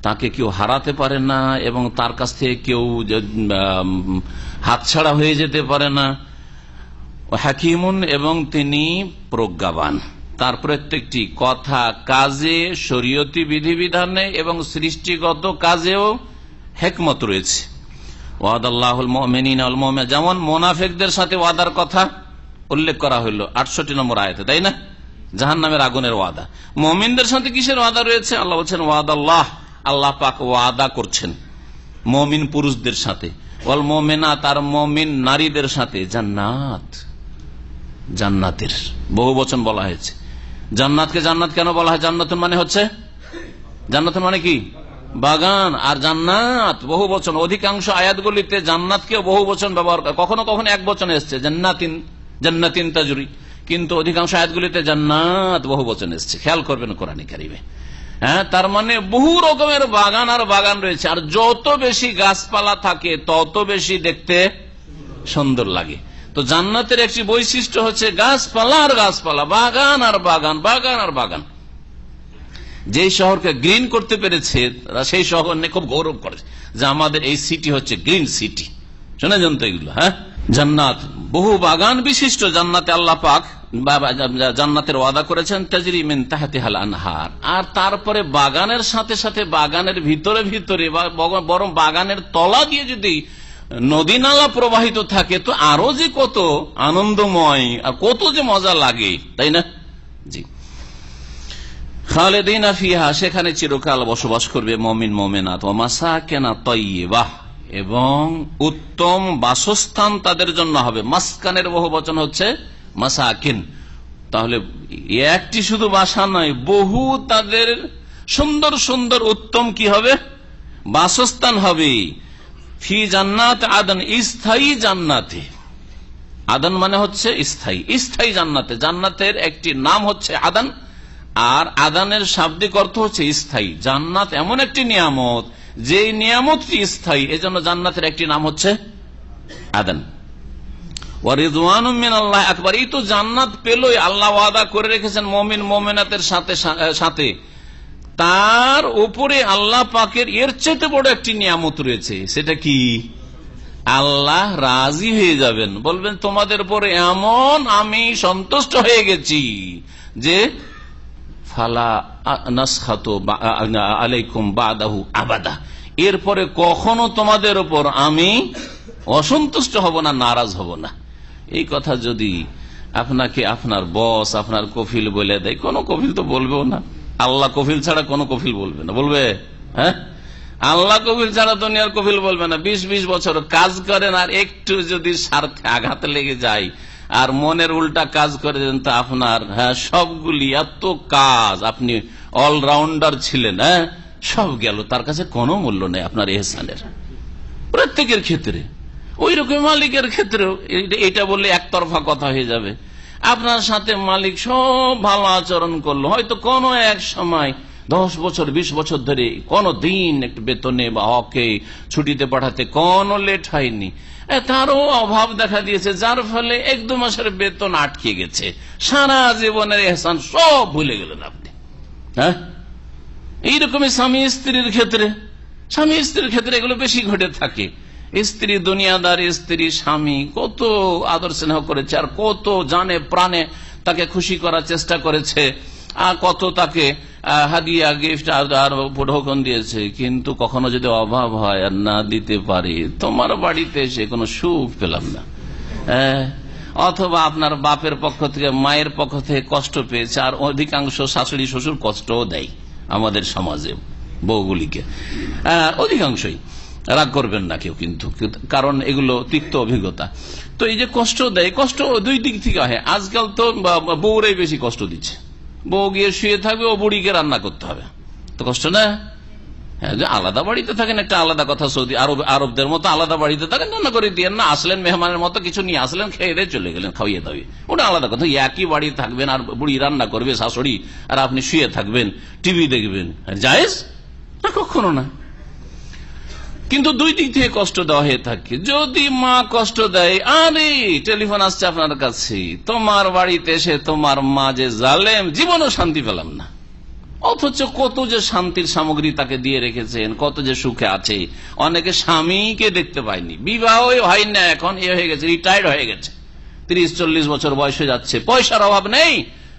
তাকে কেউ হারাতে পারে না এবং তার কাছ থেকে কেউ হাতছাড়া হয়ে যেতে পারে না। হাকিমুন, এবং তিনি প্রজ্ঞাবান, তার প্রত্যেকটি কথা কাজে, শরীয়তি বিধিবিধানে এবং সৃষ্টিগত কাজেও হিকমত রয়েছে। ওয়াদাল্লাহুল মুমিনিনা ওয়াল মুমিনাত, যেমন মুনাফিকদের সাথে ওয়াদার কথা উল্লেখ করা হইল 68 নম্বর আয়াতে, তাই না? জাহান্নামের আগুনের ওয়াদা। মুমিনদের সাথে কিসের ওয়াদা রয়েছে? আল্লাহ বলছেন ওয়াদাল্লাহ, আল্লাহ পাক ওয়াদা করছেন মুমিন পুরুষদের সাথে, ওয়াল মুমিনাত, আর মুমিন নারীদের সাথে জান্নাত, জান্নাতের বহু বচন বলা হয়েছে। জান্নাতকে জান্নাত কেন বলা হয়? জান্নাতুন মানে হচ্ছে, জান্নাতুন মানে কি? বাগান। আর জান্নাত বহু বচন, অধিকাংশ আয়াতগুলিতে জান্নাতকেও বহু বচন ব্যবহার করে, কখনো কখনো এক বচনে এসছে জান্নাতিন, জান্নাতিন তাজরি, কিন্তু অধিকাংশ আয়াতগুলিতে জান্নাত বহু বচন এসছে। খেয়াল করবেন কোরআনে কারিমে। হ্যাঁ, তার মানে বহু রকমের বাগান আর বাগান রয়েছে, আর যত বেশি গাছপালা থাকে তত বেশি দেখতে সুন্দর লাগে। তো জান্নাতের একটি বৈশিষ্ট্য হচ্ছে গাছপালা আর গাছপালা, বাগান আর বাগান, বাগান আর বাগান। যে শহরকে গ্রিন করতে পেরেছে সেই শহর নিয়ে খুব গৌরব করে যে আমাদের এই সিটি হচ্ছে গ্রিন সিটি। শুনেছেন তো এগুলো? হ্যাঁ, জান্নাত বহু বাগান বিশিষ্ট জান্নাতে আল্লাহ পাক জান্নাতের ওয়াদা করেছেন, তাজরি মিন তাহতিহাল আনহার। আর তারপরে বাগানের সাথে সাথে বাগানের ভিতরে ভিতরে, বরং বাগানের তলা দিয়ে যদি নদী নালা প্রবাহিত থাকে তো আরো যে কত আনন্দময় আর কত যে মজা লাগে, তাই না? জি। খালিদিনা ফিহা, সেখানে চিরকাল বসবাস করবে মুমিন মুমিনাত। ওয়া মাসাকিনা তাইয়্যিবাহ, এবং উত্তম বাসস্থান তাদের জন্য হবে। মাসকানের বহু বচন হচ্ছে মাসাকিন। তাহলে একটি শুধু বাসা নয়, বহু তাদের সুন্দর সুন্দর উত্তম কি হবে? বাসস্থান হবে। ফি জান্নাত আদন, স্থায়ী জান্নাতে। আদন মানে হচ্ছে স্থায়ী, স্থায়ী জান্নাতে। জান্নাতের একটি নাম হচ্ছে আদন, আর আদানের শাব্দিক অর্থ হচ্ছে স্থায়ী। জান্নাত এমন একটি নিয়ামত, যে নিয়ামতটি স্থায়ী, এজন্য জান্নাতের একটি নাম হচ্ছে আদন। ওয়া রিদওয়ানুম মিনাল্লাহ আকবার, এই তো জান্নাত পেলই, আল্লাহ ওয়াদা করে রেখেছেন মুমিন মুমিনাতের সাথে, তার উপরে আল্লাহ পাকের এর চেয়ে বড় একটি নিয়ামত রয়েছে। সেটা কি? আল্লাহ রাজি হয়ে যাবেন, বলবেন তোমাদের উপরে এমন আমি সন্তুষ্ট হয়ে গেছি যে ফালা নাসখাতু আলাইকুম বাদাহু আবাদা, এরপরে কখনো তোমাদের উপর আমি অসন্তুষ্ট হব না, নারাজ হব না। এই কথা যদি আপনাকে আপনার বস, আপনার কফিল বলে দেয়, কোন কফিল তো বলবেও না, আল্লাহ কফিল ছাড়া কোন কফিল বলবে না। বলবে? হ্যাঁ, আল্লাহ কফিল ছাড়া দুনিয়ার কফিল বলবে না। 20-20 বছর কাজ করেন, আর একটু যদি স্বার্থে আঘাত লেগে যায় আর মনের উল্টা কাজ করে দেন, তো আপনার সবগুলি এত কাজ, আপনি অলরাউন্ডার ছিলেন, সব গেল, তার কাছে কোনো মূল্য নেই আপনার এহসানের। প্রত্যেকের ক্ষেত্রে ওই রকম, মালিকের ক্ষেত্রেও এটা বললে একতরফা কথা হয়ে যাবে। আপনার সাথে মালিক সব ভালো আচরণ করলো, হয়তো কোনো এক সময় 10 বছর 20 বছর ধরে কোনো দিন একটু বেতনে বা হকে ছুটিতে পাঠাতে কোনো লেট হয়নি, তারও অভাব দেখা দিয়েছে, যার ফলে 1-2 মাসের বেতন আটকে গেছে, সারা জীবনের এহসান সব ভুলে গেলেন আপনি। হ্যাঁ, এইরকমই স্বামী স্ত্রীর ক্ষেত্রে এগুলো বেশি ঘটে থাকে। স্ত্রী দুনিয়াদার স্ত্রী, স্বামী কত আদর স্নেহ করেছে, আর কত জানে প্রাণে তাকে খুশি করার চেষ্টা করেছে, আর কত তাকে হাদিয়া গিফট আর উপঢৌকন দিয়েছে, কিন্তু কখনো যদি অভাব হয় আর না দিতে পারে, তোমার বাড়িতে এসে কোনো সুখ পেলাম না, অথবা আপনার বাপের পক্ষ থেকে মায়ের পক্ষ থেকে কষ্ট পেয়েছে, আর অধিকাংশ শাশুড়ি শ্বশুর কষ্টও দেয় আমাদের সমাজে, বউগুলিকে, অধিকাংশই। রাগ করবেন না কেউ কিন্তু, কারণ এগুলো তিক্ত অভিজ্ঞতা। তো এই যে কষ্ট দেয়, কষ্ট দুই দিক থেকে হয়। আজকাল তো বউরাই বেশি কষ্ট দিচ্ছে। বউ গিয়ে শুয়ে থাকবে, ও বুড়িকে রান্না করতে হবে, তো কষ্ট না? হ্যাঁ, যে আলাদা বাড়িতে থাকেন একটা আলাদা কথা, সৌদি আরবদের মতো আলাদা বাড়িতে থাকেন, রান্না করে দিয়ে না, আসলেন মেহমানের মতো কিছু নিয়ে আসলেন, খেয়ে দিয়ে চলে গেলেন, খাইয়ে দাওয়ে, ওটা আলাদা কথা। একই বাড়ি থাকবেন আর বুড়ি রান্না করবে, শাশুড়ি, আর আপনি শুয়ে থাকবেন, টিভি দেখবেন, জায়েজ না? কখনো না। কিন্তু দুই দিক থেকে কষ্ট দেওয়া হয়ে থাকে। যদি মা কষ্ট দেয়, আরে টেলিফোন আসছে আপনার কাছে, তোমার বাড়িতে এসে তোমার মা যে জালেম, জীবনও শান্তি পেলাম না, অথচ কত যে শান্তির সামগ্রী তাকে দিয়ে রেখেছেন, কত যে সুখে আছে। অনেকে স্বামীকে দেখতে পায়নি, বিবাহ হয় না, এখন এ হয়ে গেছে, রিটায়ার্ড হয়ে গেছে, 30-40 বছর বয়স হয়ে যাচ্ছে, পয়সার অভাব নেই,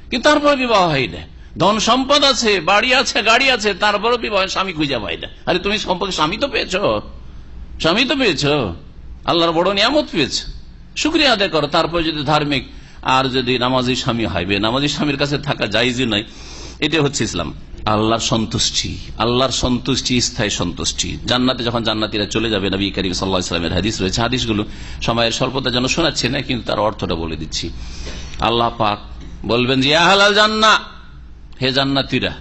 কিন্তু তারপরে বিবাহ হয় না। ধন সম্পদ আছে, বাড়ি আছে, গাড়ি আছে, তারপরে বিবাহ, স্বামী খুঁজে পায় না। আরে তুমি সম্পদ, স্বামী তো পেয়েছ, স্বামী তো পেয়েছ, আল্লাহর বড় নিয়ামত পেয়েছ, শুকরিয়া আদায় করো। তারপর যদি ধার্মিক আর যদি নামাজি স্বামী হবে, নামাজি স্বামীর কাছে থাকা জায়েজই নয়। এটা হচ্ছে ইসলাম। আল্লাহর সন্তুষ্টি, আল্লাহর সন্তুষ্টি স্থায়ী সন্তুষ্টি। জান্নাতে যখন জান্নাতীরা চলে যাবে, নবী করিম সাল্লাল্লাহু আলাইহি ওয়াসাল্লামের হাদিস রয়েছে, হাদিসগুলো সময়ের স্বল্পতার জন্য শোনাচ্ছি না, কিন্তু তার অর্থটা বলে দিচ্ছি। আল্লাহ পাক বলবেন যে আহলাল জান্নাহ, হে জান্নাতীরা,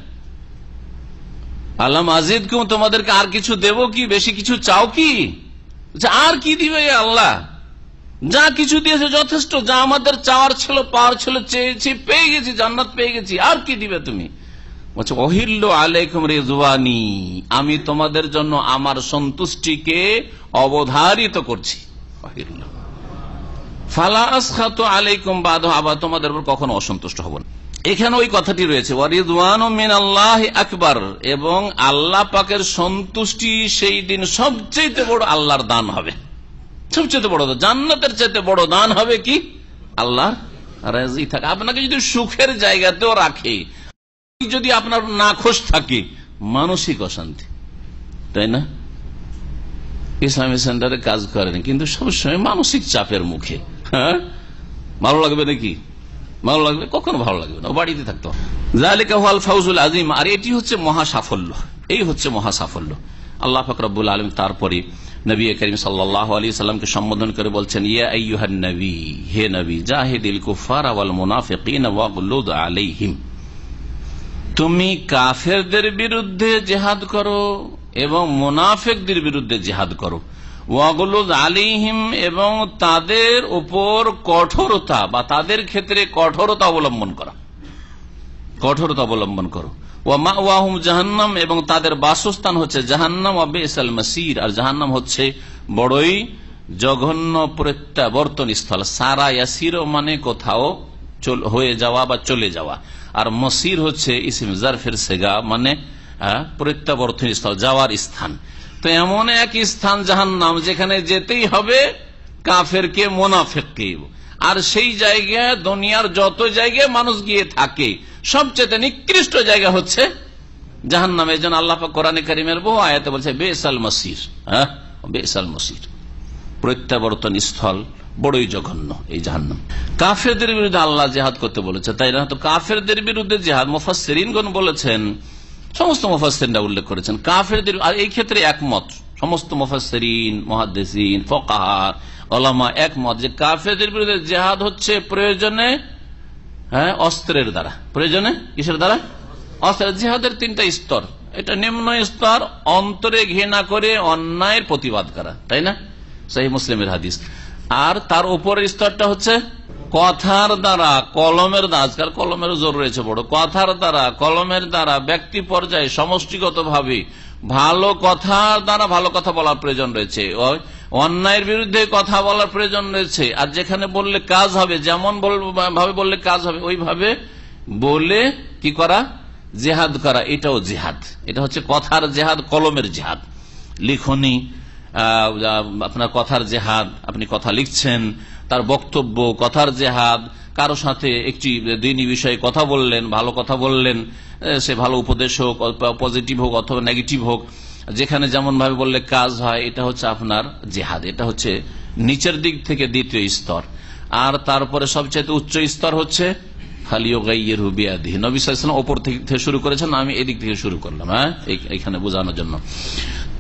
আল্লাহ মাজিদকুম, তোমাদেরকে আর কিছু দেব কি? বেশি কিছু চাও কি? আর কি দিবে আল্লাহ? যা কিছু দিয়েছে যথেষ্ট, যা আমাদের চাওয়ার ছিল, পাওয়ার ছিল, চেয়েছি, পেয়ে গেছি, জান্নাত পেয়ে গেছি, আর কি দিবে তুমি? বলছে ওহিল্লু আলাইকুম রিজওয়ানি, আমি তোমাদের জন্য আমার সন্তুষ্টিকে অবধারিত করছি। ফালা আসখাতু আলাইকুম বাদহু, আবার তোমাদের উপর কখনো অসন্তুষ্ট হব না। এখানে ওই কথাটি রয়েছে, ওয়ারিদওয়ানু মিনাল্লাহি আকবার, এবং আল্লাহ পাকের সন্তুষ্টি সেই দিন সবচেয়ে বড় আল্লাহর দান হবে। সবচেয়ে বড় জান্নাতের চাইতে বড় দান হবে কি? আল্লাহর রাজি থাকা। আপনাকে যদি সুখের জায়গাতেও রাখে, যদি আপনার না খোশ থাকে, মানসিক অশান্তি, তাই না? ইসলামী সেন্টারে কাজ করেন, কিন্তু সবসময় মানসিক চাপের মুখে। হ্যাঁ, ভালো লাগবে নাকি? ভালো লাগবে? কখনো ভালো লাগবে না, বাড়িতে থাকতে হবে। যালিকা হুয়াল ফাউজুল আযীম, আর এটি হচ্ছে মহা সাফল্য, এই হচ্ছে মহা সাফল্য। আল্লাহ পাক রব্বুল আলামিন তারপরে নবী করিম সাল্লাল্লাহু আলাইহি সাল্লামকে সম্বোধন করে বলছেন, ইয়া আইয়ুহান নবী, হে নবী, জাহিদিল কুফারা ওয়াল মুনাফিকিনা ওয়াগলুদ আলাইহিম, তুমি কাফেরদের বিরুদ্ধে জিহাদ করো এবং মুনাফিকদের বিরুদ্ধে জিহাদ করো। ওয়াগলুদ আলাইহিম, এবং তাদের উপর কঠোরতা বা তাদের ক্ষেত্রে কঠোরতা অবলম্বন করো, কঠোরতা অবলম্বন করো। ওয়া মাওয়াহুম জাহান্নাম, এবং তাদের বাসস্থান হচ্ছে জাহান্নাম। ওয়া বিসাল মাসির, আর জাহান্নাম হচ্ছে বড়ই জঘন্য প্রত্যাবর্তন স্থল। সারা ইয়াসির মানে কোথাও হয়ে যাওয়া বা চলে যাওয়া, আর মসির হচ্ছে ইসম জারফের সেগা, মানে প্রত্যাবর্তন স্থল, যাওয়ার স্থান। তো এমন এক স্থান জাহান্নাম, যেখানে যেতেই হবে কাফেরকে, মুনাফিককে। আর সেই জায়গায় দুনিয়ার যত জায়গায় মানুষ গিয়ে থাকে, সবচেয়ে নিকৃষ্ট জায়গা হচ্ছে জাহান্নাম। এই জন্য আল্লাহ পাক কোরআনে কারীমের বহু আয়াতে বলছে বিসাল মাসির, বিসাল মাসির, প্রত্যাবর্তন স্থল বড়ই জঘন্য এই জাহান্নাম। কাফেরদের বিরুদ্ধে আল্লাহ জিহাদ করতে বলেছে, তাই না? তো কাফেরদের বিরুদ্ধে জিহাদ, মুফাসসিরিনগণ বলেছেন, সমস্ত মুফাসসিররা উল্লেখ করেছেন কাফেরদের, আর এই ক্ষেত্রে একমত সমস্ত মুফাসসিরিন, মুহাদ্দিসিন, ফুকাহা, উলামা একমত যে কাফেরদের বিরুদ্ধে জিহাদ হচ্ছে প্রয়োজনে, অস্ত্রের দ্বারা। প্রয়োজনে কিসের দ্বারা? অস্ত্রের। জিহাদের তিনটা স্তর। এটা নিম্ন স্তর, অন্তরে ঘৃণা করে অন্যায়ের প্রতিবাদ করা, তাই না? সহিহ মুসলিমের হাদিস। আর তার উপরের স্তরটা হচ্ছে কথার দ্বারা, কলমের দ্বারা, আজকাল কলমের জোর রয়েছে বড়, কথার দ্বারা, কলমের দ্বারা, ব্যক্তি পর্যায়ে, সমষ্টিগত ভাবে ভালো কথার দ্বারা ভালো কথা বলার প্রয়োজন রয়েছে, অন্যায়ের বিরুদ্ধে কথা বলার প্রয়োজন রয়েছে। আর যেখানে বললে কাজ হবে, যেমন ভাবে বললে কাজ হবে, ওইভাবে বলে কি করা? জেহাদ করা। এটাও জেহাদ। এটা হচ্ছে কথার জেহাদ, কলমের জেহাদ। লিখনি, আপনার কথার জেহাদ, আপনি কথা লিখছেন, তার বক্তব্য কথার জেহাদ। কারো সাথে একটি দ্বীনি বিষয়ে কথা বললেন, ভালো কথা বললেন, সে ভালো উপদেশ হোক, পজিটিভ হোক অথবা নেগেটিভ হোক, যেখানে যেমন ভাবে বললে কাজ হয়, এটা হচ্ছে আপনার জেহাদ। এটা হচ্ছে নিচের দিক থেকে দ্বিতীয় স্তর। আর তারপরে সবচেয়ে উচ্চ স্তর হচ্ছে ফালিয়ুগাইয়িরহু বিয়াদিহি। নবী সাল্লাল্লাহু আলাইহি ওয়াসাল্লাম ওপর থেকে শুরু করেছেন, আমি এদিক থেকে শুরু করলাম, এখানে বোঝানোর জন্য।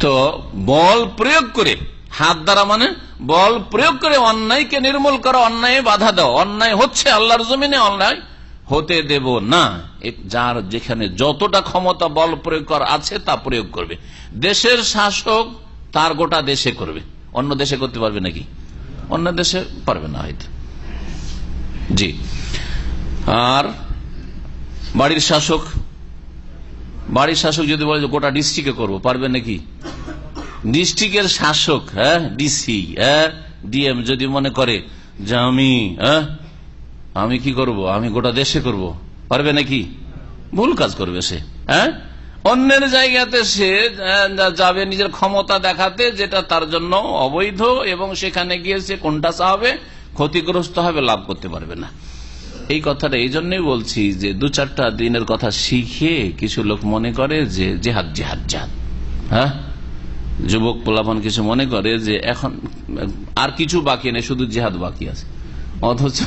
তো বল প্রয়োগ করে, হাত দ্বারা মানে বল প্রয়োগ করে অন্যায়কে নির্মূল করা, অন্যায় বাধা দাও। অন্যায় হচ্ছে আল্লাহর জমিনে, অন্যায় হতে দেব না। যার যেখানে যতটা ক্ষমতা বল প্রয়োগ করা আছে তা প্রয়োগ করবে। দেশের শাসক তার গোটা দেশে করবে, অন্য দেশে করতে পারবে নাকি? অন্য দেশে পারবে না হয়তো। জি। আর বাড়ির শাসক যদি বলে গোটা ডিস্ট্রিক্টে করবো, পারবে নাকি? ডিস্ট্রিক্টের শাসক, ডিসি, ডিএম যদি মনে করে যে আমি কি করব, আমি গোটা দেশে করব, পারবে নাকি? ভুল কাজ করবে সে। অন্যের জায়গাতে সে যাবে নিজের ক্ষমতা দেখাতে, যেটা তার জন্য অবৈধ, এবং সেখানে গিয়ে সে কোনটা চাবে, ক্ষতিগ্রস্ত হবে, লাভ করতে পারবে না। এই কথাটা এই জন্যই বলছি যে 2-4টা দিনের কথা শিখে কিছু লোক মনে করে যে জেহাদ জেহাদ জেহাদ, যুবক পোলাপান কিছু মনে করে যে এখন আর কিছু বাকি নেই, শুধু জেহাদ বাকি আছে, অথচ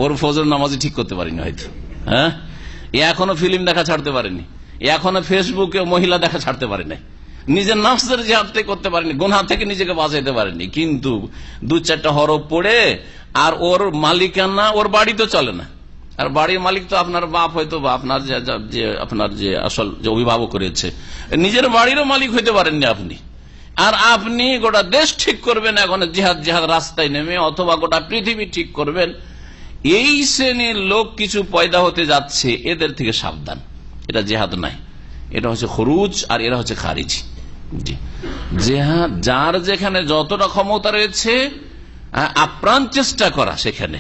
ওর ফজর নামাজই ঠিক করতে পারেনি হয়তো। এখনো ফিল্ম দেখা ছাড়তে পারেনি, এখনো ফেসবুকে মহিলা দেখা ছাড়তে পারে নাই, নিজের নফসের জিহাদটাই করতে পারেনি, গুনাহ থেকে নিজেকে বাঁচাইতে পারেনি। কিন্তু 2-4টা হরফ পড়ে আর ওর মালিকানা, ওর বাড়ি তো চলে না, আর বাড়ির মালিক তো আপনার বাপ হয়তো, বা আপনার যে আসল যে অভিভাবক করেছে, নিজের বাড়িরও মালিক হইতে পারেননি আপনি। আর আপনি গোটা দেশ ঠিক করবেন এখন জিহাদ জিহাদ রাস্তায় নেমে, অথবা গোটা পৃথিবী ঠিক করবেন। এই শ্রেণীর লোক কিছু পয়দা হতে যাচ্ছে, এদের থেকে সাবধান। এটা জেহাদ নাই, এটা হচ্ছে খুরুজ, আর এরা হচ্ছে খারিজি। জি, জেহাদ যার যেখানে যতটা ক্ষমতা রয়েছে আপ্রাণ চেষ্টা করা, সেখানে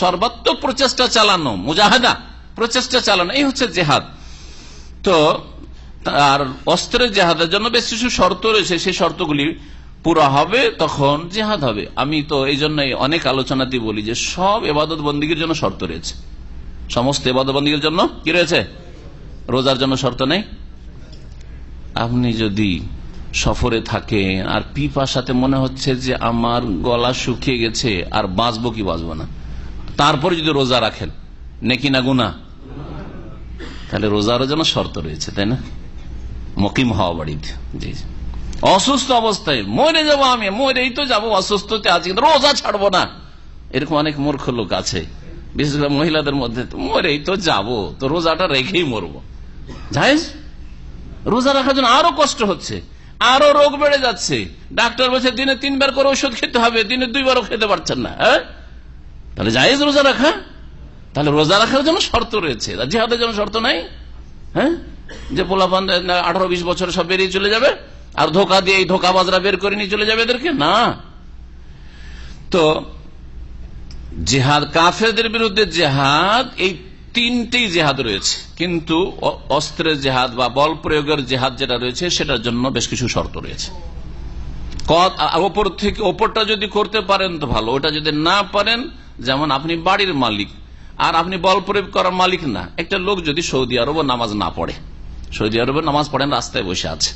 সর্বাত্মক প্রচেষ্টা চালানো, মুজাহাদা প্রচেষ্টা চালানো, এই হচ্ছে জেহাদ। তো আর অস্ত্রের জেহাদের জন্য বেশ কিছু শর্ত রয়েছে, সেই শর্তগুলি পুরা হবে তখন জেহাদ হবে। আমি তো এই জন্যই অনেক আলোচনাতে বলি যে সব ইবাদত বন্দিগির জন্য শর্ত রয়েছে, সমস্ত ইবাদত বন্দিগির জন্য কি রয়েছে? রোজার জন্য শর্ত নেই? আপনি যদি সফরে থাকে আর পিপাসাতে মনে হচ্ছে যে আমার গলা শুকিয়ে গেছে, আর বাঁচবো কি বাঁচবো না, তারপরে যদি রোজা রাখেন, নেকি না গুনাহ? তাহলে রোজারও যেন শর্ত রয়েছে, তাই না? মুকিম হওয়া বাড়িতে। জি, অসুস্থ অবস্থায় মরে যাবো, আমি মরেই তো যাবো, অসুস্থতে আছি কিন্তু রোজা ছাড়বো না, এরকম অনেক মূর্খ লোক আছে, বিশেষ করে মহিলাদের মধ্যে। মরেই তো যাবো, তো রোজাটা রেখেই মরবো, জায়েজ? রোজা রাখার জন্য আরো কষ্ট হচ্ছে, আরো রোগ বেড়ে যাচ্ছে। ডাক্তার বলছে দিনে 3 বার করে ওষুধ খেতে হবে, দিনে 2 বারও খেতে পারছেন না। তাহলে জায়েজ রোজা রাখা? তাহলে রোজা রাখার জন্য শর্ত রয়েছে, জিহাদের জন্য শর্ত নাই? যে পোলাপান 18-20 বছর সব বেরিয়ে চলে যাবে, আর ধোকা দিয়ে এই ধোকাবাজরা বের করে নিয়ে চলে যাবে এদেরকে, না। তো জিহাদ, কাফেরদের বিরুদ্ধে জিহাদ, এই 3টি জিহাদ রয়েছে। কিন্তু অস্ত্রের জিহাদ বা বল প্রয়োগের জিহাদ যেটা রয়েছে, সেটার জন্য বেশ কিছু শর্ত রয়েছে। ওপরটা যদি করতে পারেন তো ভালো, ওটা যদি না পারেন, যেমন আপনি বাড়ির মালিক আর আপনি বল প্রয়োগ করার মালিক না। একটা লোক যদি সৌদি আরবে নামাজ না পড়ে, সৌদি আরবে নামাজ পড়েন, রাস্তায় বসে আছে,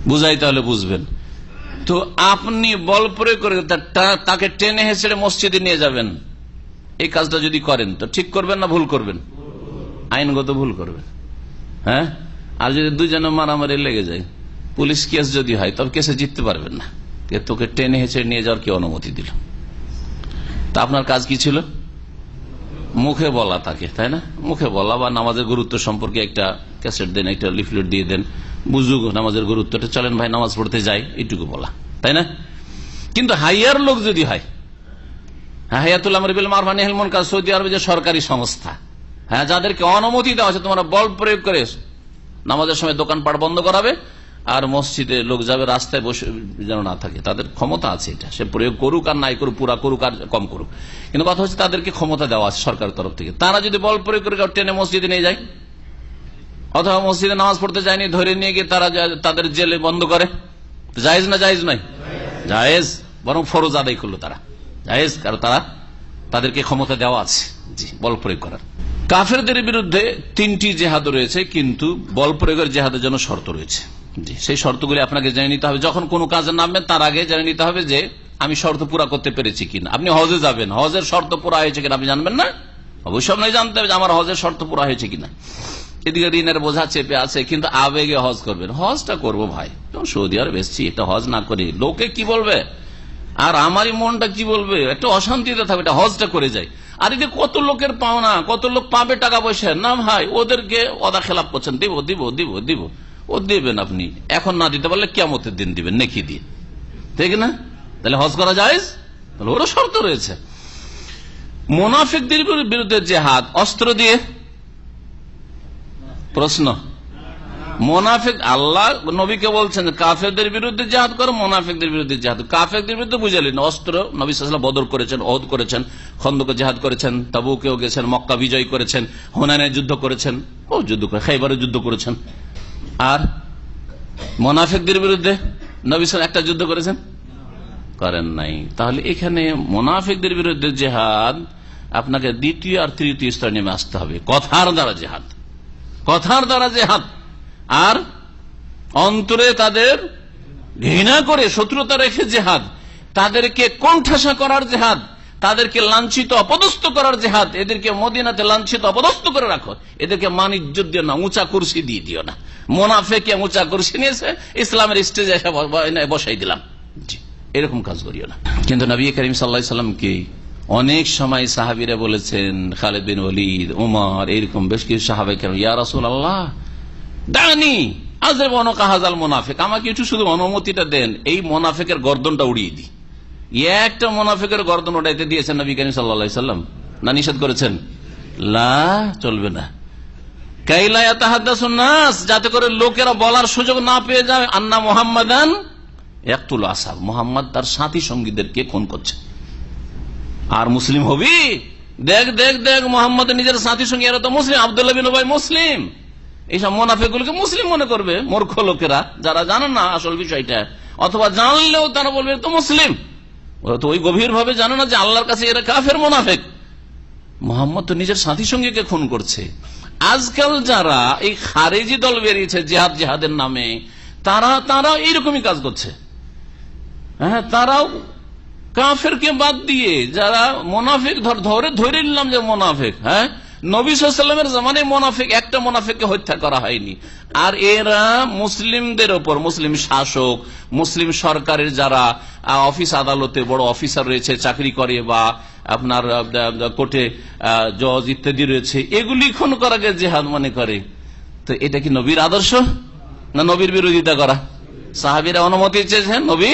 বুঝাই তাহলে বুঝবেন। তো আপনি বল প্রয়োগ করে তাকে টেনে হেঁচড়ে মসজিদে নিয়ে যাবেন, এই কাজটা যদি করেন তো ঠিক করবেন না ভুল করবেন? আইনগত ভুল করবেন। আর যদি দুজনে মারামারি লেগে যায়, পুলিশ কেস যদি হয়, তবে কেসে জিততে পারবেন না। তোকে টেনে হেঁচড়ে নিয়ে যাওয়ার কি অনুমতি দিল? তা আপনার কাজ কি ছিল? মুখে বলা তাকে, তাই না? মুখে বলা, বা নামাজের গুরুত্ব সম্পর্কে একটা ক্যাসেট দেন, একটা লিফলেট দিয়ে দেন, বুঝুক নামাজের গুরুত্বটা, চলেন ভাই নামাজ পড়তে যাই, এইটুকু বলা, তাই না? কিন্তু হাইয়ার লোক যদি হয়, হায়াতুল আমর বিল মারুফ ওয়া নাহয়ুল মুনকার, সৌদি আরবে যে সরকারি সংস্থা, যাদেরকে অনুমতি দেওয়া আছে তোমরা বল প্রয়োগ করে নামাজের সময় দোকানপাট বন্ধ করাবে, আর মসজিদে লোক যাবে, রাস্তায় বসে যেন না থাকে, তাদের ক্ষমতা আছে। এটা সে প্রয়োগ করুক আর নাই করুক, পুরা করুক আর কম করুক, কিন্তু কথা হচ্ছে তাদেরকে ক্ষমতা দেওয়া আছে সরকারের তরফ থেকে। তারা যদি বল প্রয়োগ করে টেনে মসজিদে নিয়ে যায়, অথবা মসজিদে নামাজ পড়তে যায়নি ধরে নিয়ে গিয়ে তারা তাদের জেলে বন্ধ করে, জায়েজ না জায়েজ নয়? জায়েজ, বরং ফরজ আদায় করলো তারা, জায়েজ, কারণ তাদেরকে ক্ষমতা দেওয়া আছে জি বল প্রয়োগ করার। কাফেরদের বিরুদ্ধে 3টি জেহাদ রয়েছে, কিন্তু বল প্রয়োগের জেহাদের জন্য শর্ত রয়েছে। জি, সেই শর্তগুলি আপনাকে জেনে নিতে হবে। যখন কোনো কাজে নামবেন তার আগে জেনে নিতে হবে যে আমি শর্ত পুরা করতে পেরেছি কিনা। আপনি হজে যাবেন, হজের শর্ত পুরা হয়েছে কিনা আপনি জানবেন না? অবশ্যই আপনাকে জানতে হবে যে আমার হজের শর্ত পুরা হয়েছে কিনা। এদিকে ঋণের বোঝা চেপে আছে, কিন্তু আবেগে হজ করবেন। হজটা করবো ভাই, সৌদি আরব এসছি, এটা হজ না করি লোকে কি বলবে, আর আমারই মনটা কি বলবে, একটা অশান্তিতে থাকবে, এটা হজটা করে যায়। আর এদিকে কত লোকের পাওনা, কত লোক পাবে টাকা পয়সা, না ভাই ওদেরকে অদা খেলাপ করছেন, দিব দিব দিব দিব, ও দিবেন আপনি, এখন না দিতে পারলে কিয়ামতের দিন দিবেন নেকি দিয়ে, ঠিক না? তাহলে হজ করা যায়, তাহলে ওরও শর্ত রয়েছে। মুনাফিকদের বিরুদ্ধে জিহাদ অস্ত্র দিয়ে, প্রশ্ন, মুনাফিক আল্লাহ নবীকে বলছেন কাফেরদের বিরুদ্ধে জিহাদ করো, মুনাফিকদের বিরুদ্ধে জিহাদ। কাফেরদের বিরুদ্ধে বুঝালেন অস্ত্র, নবী সাল্লাল্লাহু আলাইহি ওয়াসাল্লাম বদর করেছেন, ওহদ করেছেন, খন্দকে জিহাদ করেছেন, তাবুকেও গেছেন, মক্কা বিজয় করেছেন, হুনাইনের যুদ্ধ করেছেন, ও যুদ্ধ করে খাইবারে যুদ্ধ করেছেন। আর মুনাফিকদের বিরুদ্ধে নবী সাল্লাল্লাহু একটা যুদ্ধ করেছেন, করেন নাই। তাহলে এখানে মুনাফিকদের বিরুদ্ধে জিহাদ আপনাকে দ্বিতীয় আর তৃতীয় স্তরে নেমে আসতে হবে। কথার দ্বারা জিহাদ, কথার দ্বারা জিহাদ, আর অন্তরে তাদের ঘৃণা করে শত্রুতা রেখে জিহাদ, তাদেরকে কোণঠাসা করার জিহাদ, তাদেরকে লাঞ্ছিত অপদস্থ করার জিহাদ। এদেরকে মদিনাতে লাঞ্ছিত অপদস্থ করে রাখো, এদেরকে মান ইজ্জত দিও না, উঁচা কুরসি দিয়ে দিও না। মুনাফিককে উঁচা কুরসি নিয়েছে, ইসলামের স্টেজে এসে বসাই দিলাম, এরকম কাজ করিও না। কিন্তু নবী করিম সাল্লাল্লাহু আলাইহি ওয়াসাল্লামকে অনেক সময় সাহাবীরা বলেছেন, খালিদ বিন ওয়ালিদ, উমর, এরকম বেশ কিছু সাহাবায়ে কেরাম, ইয়া রাসূলুল্লাহ দানি আযরিব উনকা হাযাল মুনাফিক, আমাকে একটু শুধু অনুমতিটা দেন, এই মুনাফিকের গর্দনটা উড়িয়ে দিই। একটা মুনাফিকের গর্দন উড়াইতে দিয়েছেন নবী করিম সাল্লাল্লাহু আলাইহি ওয়াসাল্লাম, না নিষেধ করেছেন? লা, চলবে না। কাইলা ইয়াতাহাদ্দাসুন নাস, যাতে করে লোকেরা বলার সুযোগ না পেয়ে যায়, আন্না মুহাম্মাদান ইয়াকতুল আসহাব, মুহাম্মদ তার সাথী সঙ্গীদেরকে খুন করছে। আর মুসলিম হবি, দেখ দেখ দেখ মুহাম্মদ নিজের সাথী সঙ্গী, এরা তো মুসলিম, আব্দুল্লাহ বিন উবাই মুসলিম। এইসব মুনাফিকগুলোকে মুসলিম মনে করবে মূর্খ লোকেরা, যারা জানে না আসল বিষয়টা, অথবা জানলেও তারা বলবে তো মুসলিম। ওরা তো ওই গভীর ভাবে জানে না যে আল্লাহর কাছে এরা কাফের মুনাফিক। মুহাম্মদ তো নিজের সাথী সঙ্গীকে খুন করছে। আজকাল যারা এই খারেজি দল বেরিয়েছে জিহাদ জিহাদের নামে, তারা এইরকমই কাজ করছে। হ্যাঁ, তারাও কাফেরকে বাদ দিয়ে যারা মুনাফিক ধরে নিলাম যে মুনাফিক, হ্যাঁ, নবী সাল্লাল্লাহু আলাইহি ওয়াসাল্লামের জামানায় মুনাফিক একটা মুনাফিককে হত্যা করা হয়নি। আর এরা মুসলিমদের ওপর, মুসলিম শাসক, মুসলিম সরকারের যারা অফিস আদালতে বড় অফিসার রয়েছে, চাকরি করে, বা আপনার কোর্টে জজ ইত্যাদি রয়েছে, এগুলি খুন করাকে জিহাদ মনে করে। তো এটা কি নবীর আদর্শ, না নবীর বিরোধিতা করা? সাহাবীরা অনুমতি চেয়েছেন, নবী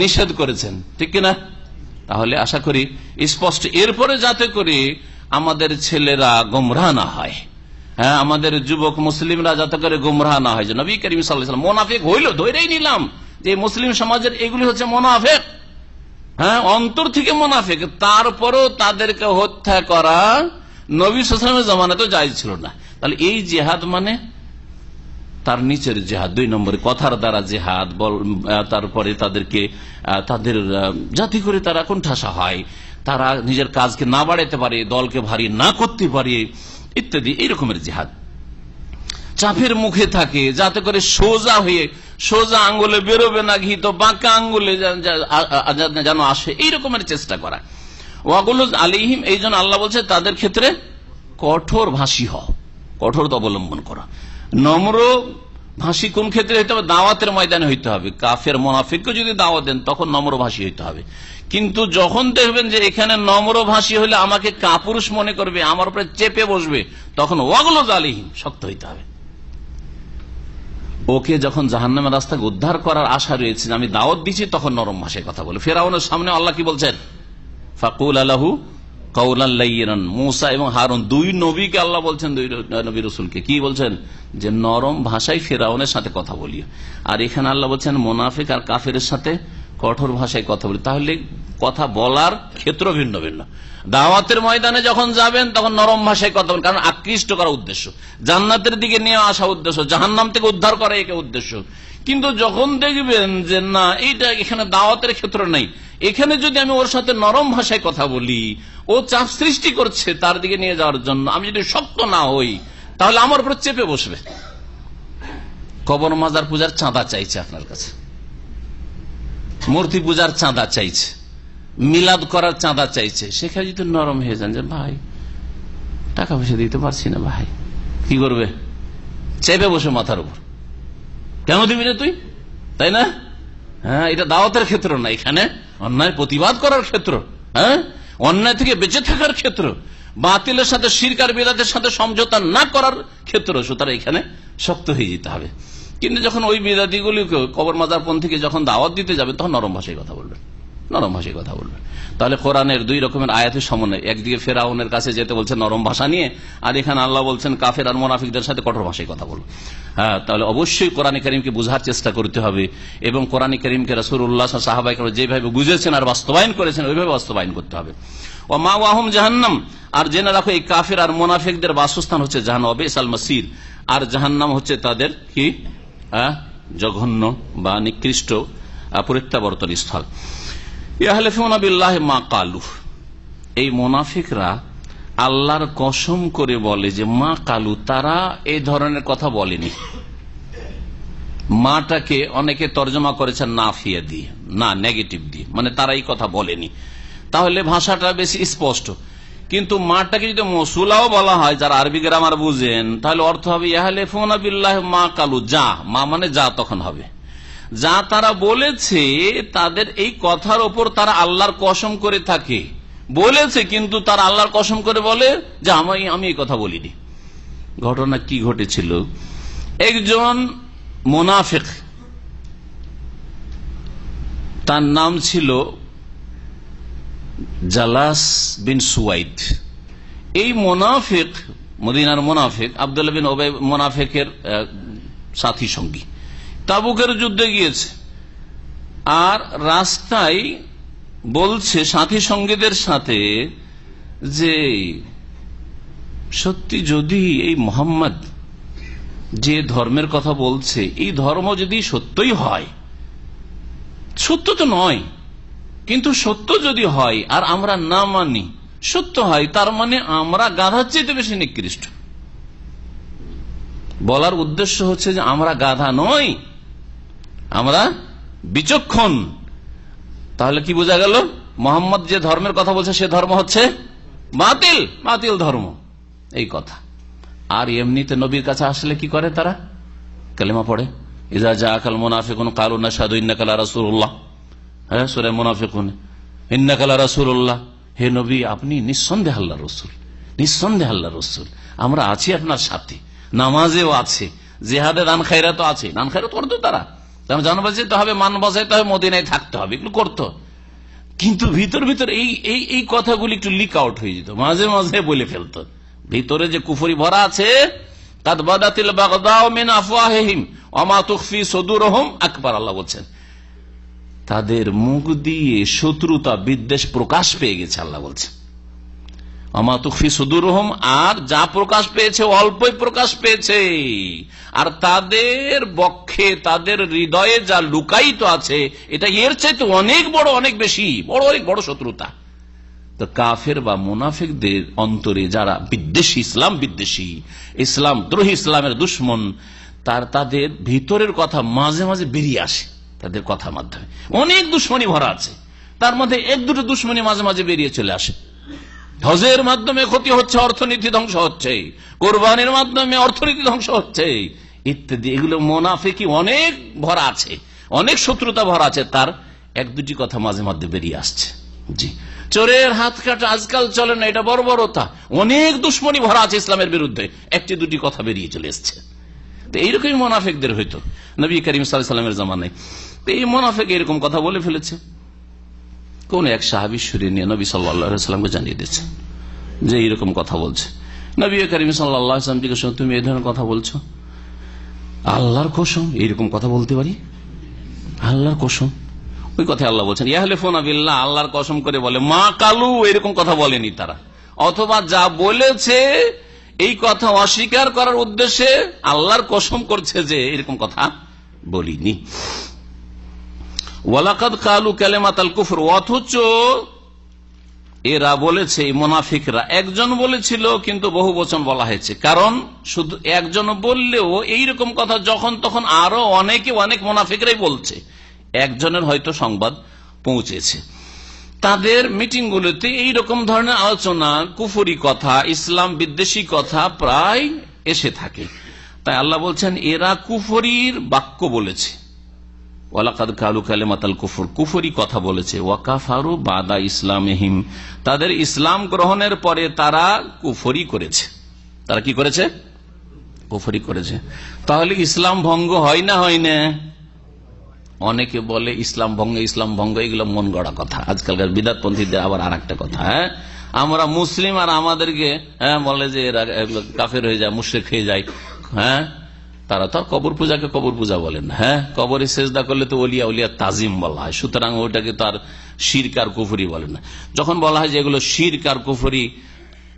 নিষেধ করেছেন, ঠিক কিনা? তাহলে আশা করি স্পষ্ট। এরপরে যাতে করে আমাদের ছেলেরা গোমরাহ না হয়, হ্যাঁ, আমাদের যুবক মুসলিমরা যাতে করে গোমরাহ না হয়, যে নবী করিম সাল্লাল্লাহু আলাইহি ওয়াসাল্লাম মুনাফিক হইল, ধরেই নিলাম যে মুসলিম সমাজের এগুলি হচ্ছে মুনাফিক, হ্যাঁ, অন্তর থেকে মুনাফিক, তারপরও তাদেরকে হত্যা করা নবী সাল্লাল্লাহু আলাইহি ওয়াসাল্লামের জামানায় তো জায়েজ ছিল না। তাহলে এই জিহাদ মানে তার নিচের জেহাদ, 2 নম্বরে কথার দ্বারা জেহাদ, তারপরে তাদেরকে তাদের জাতি করে তারা কোণঠাসা হয়, তারা নিজের কাজকে না বাড়াইতে পারে, দলকে ভারী না করতে পারে ইত্যাদি, এই রকমের জেহাদ। চাপের মুখে থাকে যাতে করে সোজা হয়ে সোজা আঙ্গুলে বেরোবে না ঘি, তো বাঁকা আঙ্গুলে যেন আসে, এই রকমের চেষ্টা করা। ওয়াগুলুজ আলাইহিম, এই জন্য আল্লাহ বলছে তাদের ক্ষেত্রে কঠোর ভাষী হও, কঠোরতা অবলম্বন করা। নম্র ভাষী কোন ক্ষেত্রে হইতে হবে? দাওয়াতের ময়দানে হইতে হবে। কাফের মুনাফিককে যদি দাওয়াত দেন তখন নম্র ভাষী হইতে হবে। কিন্তু যখন দেখবেন যে এখানে নম্র ভাষী হলে আমাকে কাপুরুষ মনে করবে, আমার উপরে চেপে বসবে, তখন ওয়াগুলুজ আলাইহিম, শক্ত হইতে হবে। ওকে যখন জাহান্নামের রাস্তাকে উদ্ধার করার আশা রয়েছে, আমি দাওয়াত দিচ্ছি, তখন নরম ভাষায় কথা বলে। ফেরাউনের সামনে আল্লাহ কি বলছেন? ফাকুল আলাহু কাওলান লাইয়িনান। মূসা এবং হারুন, 2 নবীকে আল্লাহ বলছেন, 2 নবী রাসূলকে কি বলছেন? যে নরম ভাষায় ফেরাউনের সাথে কথা বলিও। আর এখানে আল্লাহ বলছেন মুনাফিক আর কাফেরের সাথে কঠোর ভাষায় কথা বলি। তাহলে কথা বলার ক্ষেত্র ভিন্ন ভিন্ন। দাওয়াতের ময়দানে যখন যাবেন তখন নরম ভাষায় কথা বলেন, কারণ আকৃষ্ট করা উদ্দেশ্য, জান্নাতের দিকে নিয়ে আসা উদ্দেশ্য, জাহান্নাম থেকে উদ্ধার করা একে উদ্দেশ্য। কিন্তু যখন দেখবেন যে না, এইটা এখানে দাওয়াতের ক্ষেত্র নেই, এখানে যদি আমি ওর সাথে নরম ভাষায় কথা বলি, ও চাপ সৃষ্টি করছে তার দিকে নিয়ে যাওয়ার জন্য, আমি যদি শক্ত না হই তাহলে আমার উপর চেপে বসবে। কবর মাজার পূজার চাঁদা চাইছে আপনার কাছে, মূর্তি পূজার চাঁদা চাইছে, মিলাদ করার চাঁদা চাইছে, সেখানে যদি নরম হয়ে যান যে ভাই টাকা পয়সা দিতে পারছি না, ভাই কি করবে, চেপে বসে মাথার উপর, কেন দিবি না তুই, তাই না? হ্যাঁ, এটা দাওয়াতের ক্ষেত্র না, এখানে অন্যায় প্রতিবাদ করার ক্ষেত্র, হ্যাঁ, অন্যায় থেকে বেঁচে থাকার ক্ষেত্র, বাতিলের সাথে শিরক আর বিদআতের সাথে সমঝোতা না করার ক্ষেত্র। সুতরাং এখানে শক্ত হয়ে যেতে হবে। কিন্তু যখন ওই বিদআতিগুলিকে কবর মাজার পন্থীকে যখন দাওয়াত দিতে যাবে তখন নরম ভাষায় কথা বলবেন, নরম ভাষায় কথা বলবেন। তাহলে কোরআনের দুই রকমের আয়াতের সমন্বয়, একদিকে ফেরাউনের কাছে যেতে বলছেন নরম ভাষা নিয়ে, আর এখানে আল্লাহ বলছেন কাফের আর মুনাফিকদের সাথে কঠোর ভাষায় কথা বলবো। হ্যাঁ, তাহলে অবশ্যই কোরআন কারীমকে বুঝার চেষ্টা করতে হবে এবং কোরআন কারীমকে রাসূলুল্লাহ সাহাবায়ে কেরাম যেভাবে বুঝেছেন আর বাস্তবায়ন করেছেন ওইভাবে বাস্তবায়ন করতে হবে। ও মাওয়াহুম জাহান্নাম, আর জেনে রাখো এই কাফের আর মুনাফিকদের বাসস্থান হচ্ছে জাহান্নাম, বিসাল মাসির, আর জাহান্নাম হচ্ছে তাদের কি জঘন্য বা নিকৃষ্ট প্রত্যাবর্তন স্থল। ইয়াহলিফুনা বিল্লাহি মা কালু, এই মুনাফিকরা আল্লাহর কসম করে বলে যে মা কালু, তারা এই ধরনের কথা বলেনি। মাটাকে অনেকে তর্জমা করেছেন নাফিয়া দিয়ে, না নেগেটিভ দিয়ে, মানে তারা এই কথা বলেনি, তাহলে ভাষাটা বেশি স্পষ্ট। কিন্তু মাটাকে যদি মসুলাও বলা হয়, যারা আরবি গ্রামার বুঝেন, তাহলে অর্থ হবে ইয়াহলিফুনা বিল্লাহি মা কালু, যা, মা মানে যা তখন হবে, যা তারা বলেছে তাদের এই কথার ওপর তারা আল্লাহর কসম করে থাকে, বলেছে কিন্তু তারা আল্লাহর কসম করে বলে যে আমি এই কথা বলিনি। ঘটনা কি ঘটেছিল, একজন মুনাফিক, তার নাম ছিল জালাস বিন সুয়াইদ। এই মুনাফিক, মদিনার মুনাফিক, আব্দুল্লাহ বিন উবাই মুনাফিকের সাথী সঙ্গী, তাবুকের যুদ্ধে গিয়েছে, আর রাস্তায় বলছে সাথী সঙ্গীদের সাথে যে সত্যি যদি এই মুহাম্মদ যে ধর্মের কথা বলছে এই ধর্ম যদি সত্যই হয়, সত্য তো নয় কিন্তু সত্য যদি হয় আর আমরা না মানি, সত্য হয়, তার মানে আমরা গাধার চাইতে বেশি নিকৃষ্ট। বলার উদ্দেশ্য হচ্ছে যে আমরা গাধা নই, আমরা বিচক্ষণ। তাহলে কি বোঝা গেল, মোহাম্মদ যে ধর্মের কথা বলছে সে ধর্ম হচ্ছে বাতিল, বাতিল ধর্ম, এই কথা। আর এমনিতে নবীর কাছে আসলে কি করে, তারা কালেমা পড়ে, ইজা জাআকাল মুনাফিকুন ক্বালু নাশহাদু ইন্নাকা লা রাসূলুল্লাহ, হ্যাঁ সূরা মুনাফিকুন, ইন্নাকা লা রাসূলুল্লাহ, হে নবী আপনি নিঃসন্দেহে আল্লাহর রাসূল, নিঃসন্দেহে আল্লাহর রাসূল, আমরা আছি আপনার সাথে, নামাজেও আছে, জিহাদে দান খায়রাতও আছে, দান খায়রাত করতো তারা, জান বাঁচাইতে হবে, মান বাঁচাইতে হবে, মদিনায় থাকতে হবে, এগুলো করতো। কিন্তু ভিতর ভিতর এই কথাগুলি একটু লিক আউট হয়ে যেত, মাঝে মাঝে বলে ফেলতো। ভিতরে যে কুফরি ভরা আছে, কাদ বাদাতিল বাগদাউ মিন আফওয়াহিহিম ওয়া মা তুখফি সুদুরুহুম আকবার, আল্লাহ বলছেন তাদের মুখ দিয়ে শত্রুতা বিদ্বেষ প্রকাশ পেয়ে গেছে, আল্লাহ বলছেন ওয়া মা তুখফি সুদুরুহুম, আর যা প্রকাশ পেয়েছে অল্পই প্রকাশ পেয়েছে, আর তাদের বক্ষে তাদের হৃদয়ে যা লুকায়িত আছে এটা এর চাইতে অনেক বড়, অনেক বেশি বড়, অনেক বড় শত্রুতা। তো কাফের বা মুনাফিকদের অন্তরে যারা বিদ্বেষী, ইসলাম বিদ্বেষী, ইসলাম দ্রোহী, ইসলামের দুশ্মন, তাদের ভিতরের কথা মাঝে মাঝে বেরিয়ে আসে, তাদের কথার মাধ্যমে অনেক দুশ্মনী ভরা আছে, তার মধ্যে এক দুটো দুশ্মনী মাঝে মাঝে বেরিয়ে চলে আসে। হজের মাধ্যমে ক্ষতি হচ্ছে, অর্থনীতি ধ্বংস হচ্ছে, কোরবানির মাধ্যমে অর্থনীতি ধ্বংস হচ্ছে ইত্যাদি, এগুলো মুনাফিকি অনেক ভরা আছে, অনেক শত্রুতা ভরা আছে, তার এক দুটি কথা মাঝে মাঝে বেরিয়ে আসছে। জি, চোরের হাত কাটা আজকাল চলে না, এটা বর্বরতা, অনেক দুশ্মনী ভরা আছে ইসলামের বিরুদ্ধে, একটি দুটি কথা বেরিয়ে চলে এসছে। তো এইরকমই মুনাফিকদের হইতো নবী করিম সাল্লাল্লাহু আলাইহি ওয়াসাল্লামের জামানায়। তো এই মুনাফিক এরকম কথা বলে ফেলেছে, কোন এক সাহাবী শুনে নিয়ে নবী সাল্লাল্লাহু আলাইহি ওয়াসাল্লামকে জানিয়ে দিয়েছে যে এইরকম কথা বলছে। নবী করিম সাল্লাল্লাহু আলাইহি ওয়াসাল্লাম জিজ্ঞেস করলেন, তুমি এই ধরনের কথা বলছো? আল্লাহর কসম এইরকম কথা বলতে পারি? আল্লাহর কসম, ওই কথা আল্লাহ বলছেন ইয়াহলিফুনা বিল্লাহ, আল্লাহর কসম করে বলে, মা কালু, এরকম কথা বলেনি তারা, অথবা যা বলেছে এই কথা অস্বীকার করার উদ্দেশ্যে আল্লাহর কসম করছে যে এরকম কথা বলিনি। ওয়ালাকাদ কালু কালিমাতাল কুফর, অথচ এরা বলেছে, মুনাফিকরা একজন বলেছিল কিন্তু বহু বচন বলা হয়েছে, কারণ শুধু একজন বললেও এইরকম কথা যখন তখন আরো অনেকে, অনেক মুনাফিকরাই বলছে, একজনের হয়তো সংবাদ পৌঁছেছে। তাদের মিটিংগুলোতে এইরকম ধরনের আলোচনা, কুফরি কথা, ইসলাম বিদ্বেষী কথা প্রায় এসে থাকে। তাই আল্লাহ বলছেন এরা কুফরির বাক্য বলেছে, ওয়ালাকাদ কালু কালিমাতাল কুফর, কুফরি কথা বলেছে, ওয়াকাফারু বাদা ইসলামিহিম, তাদের ইসলাম গ্রহণের পরে তারা কুফরি করেছে। তারা কি করেছে? কুফরি করেছে। তাহলে ইসলাম ভঙ্গ হয় না হয় না? অনেকে বলে ইসলাম ভঙ্গ এগুলো মন গড়া কথা। আজকালকার বিদাতপন্থীদের আবার আর একটা কথা, হ্যাঁ আমরা মুসলিম আর আমাদেরকে বলে যে এরা কাফের হয়ে যায়, মুশরিক হয়ে যায়। হ্যাঁ, তারা তো কবর পূজাকে কবর পূজা বলেন না। হ্যাঁ, কবরে সেজদা করলে তো ওলিয়া উলিয়া তাজিম বলা হয়, সুতরাং ওটাকে তার শিরক আর কুফরি বলেন না। যখন বলা হয় যে এগুলো শিরক আর কুফরি,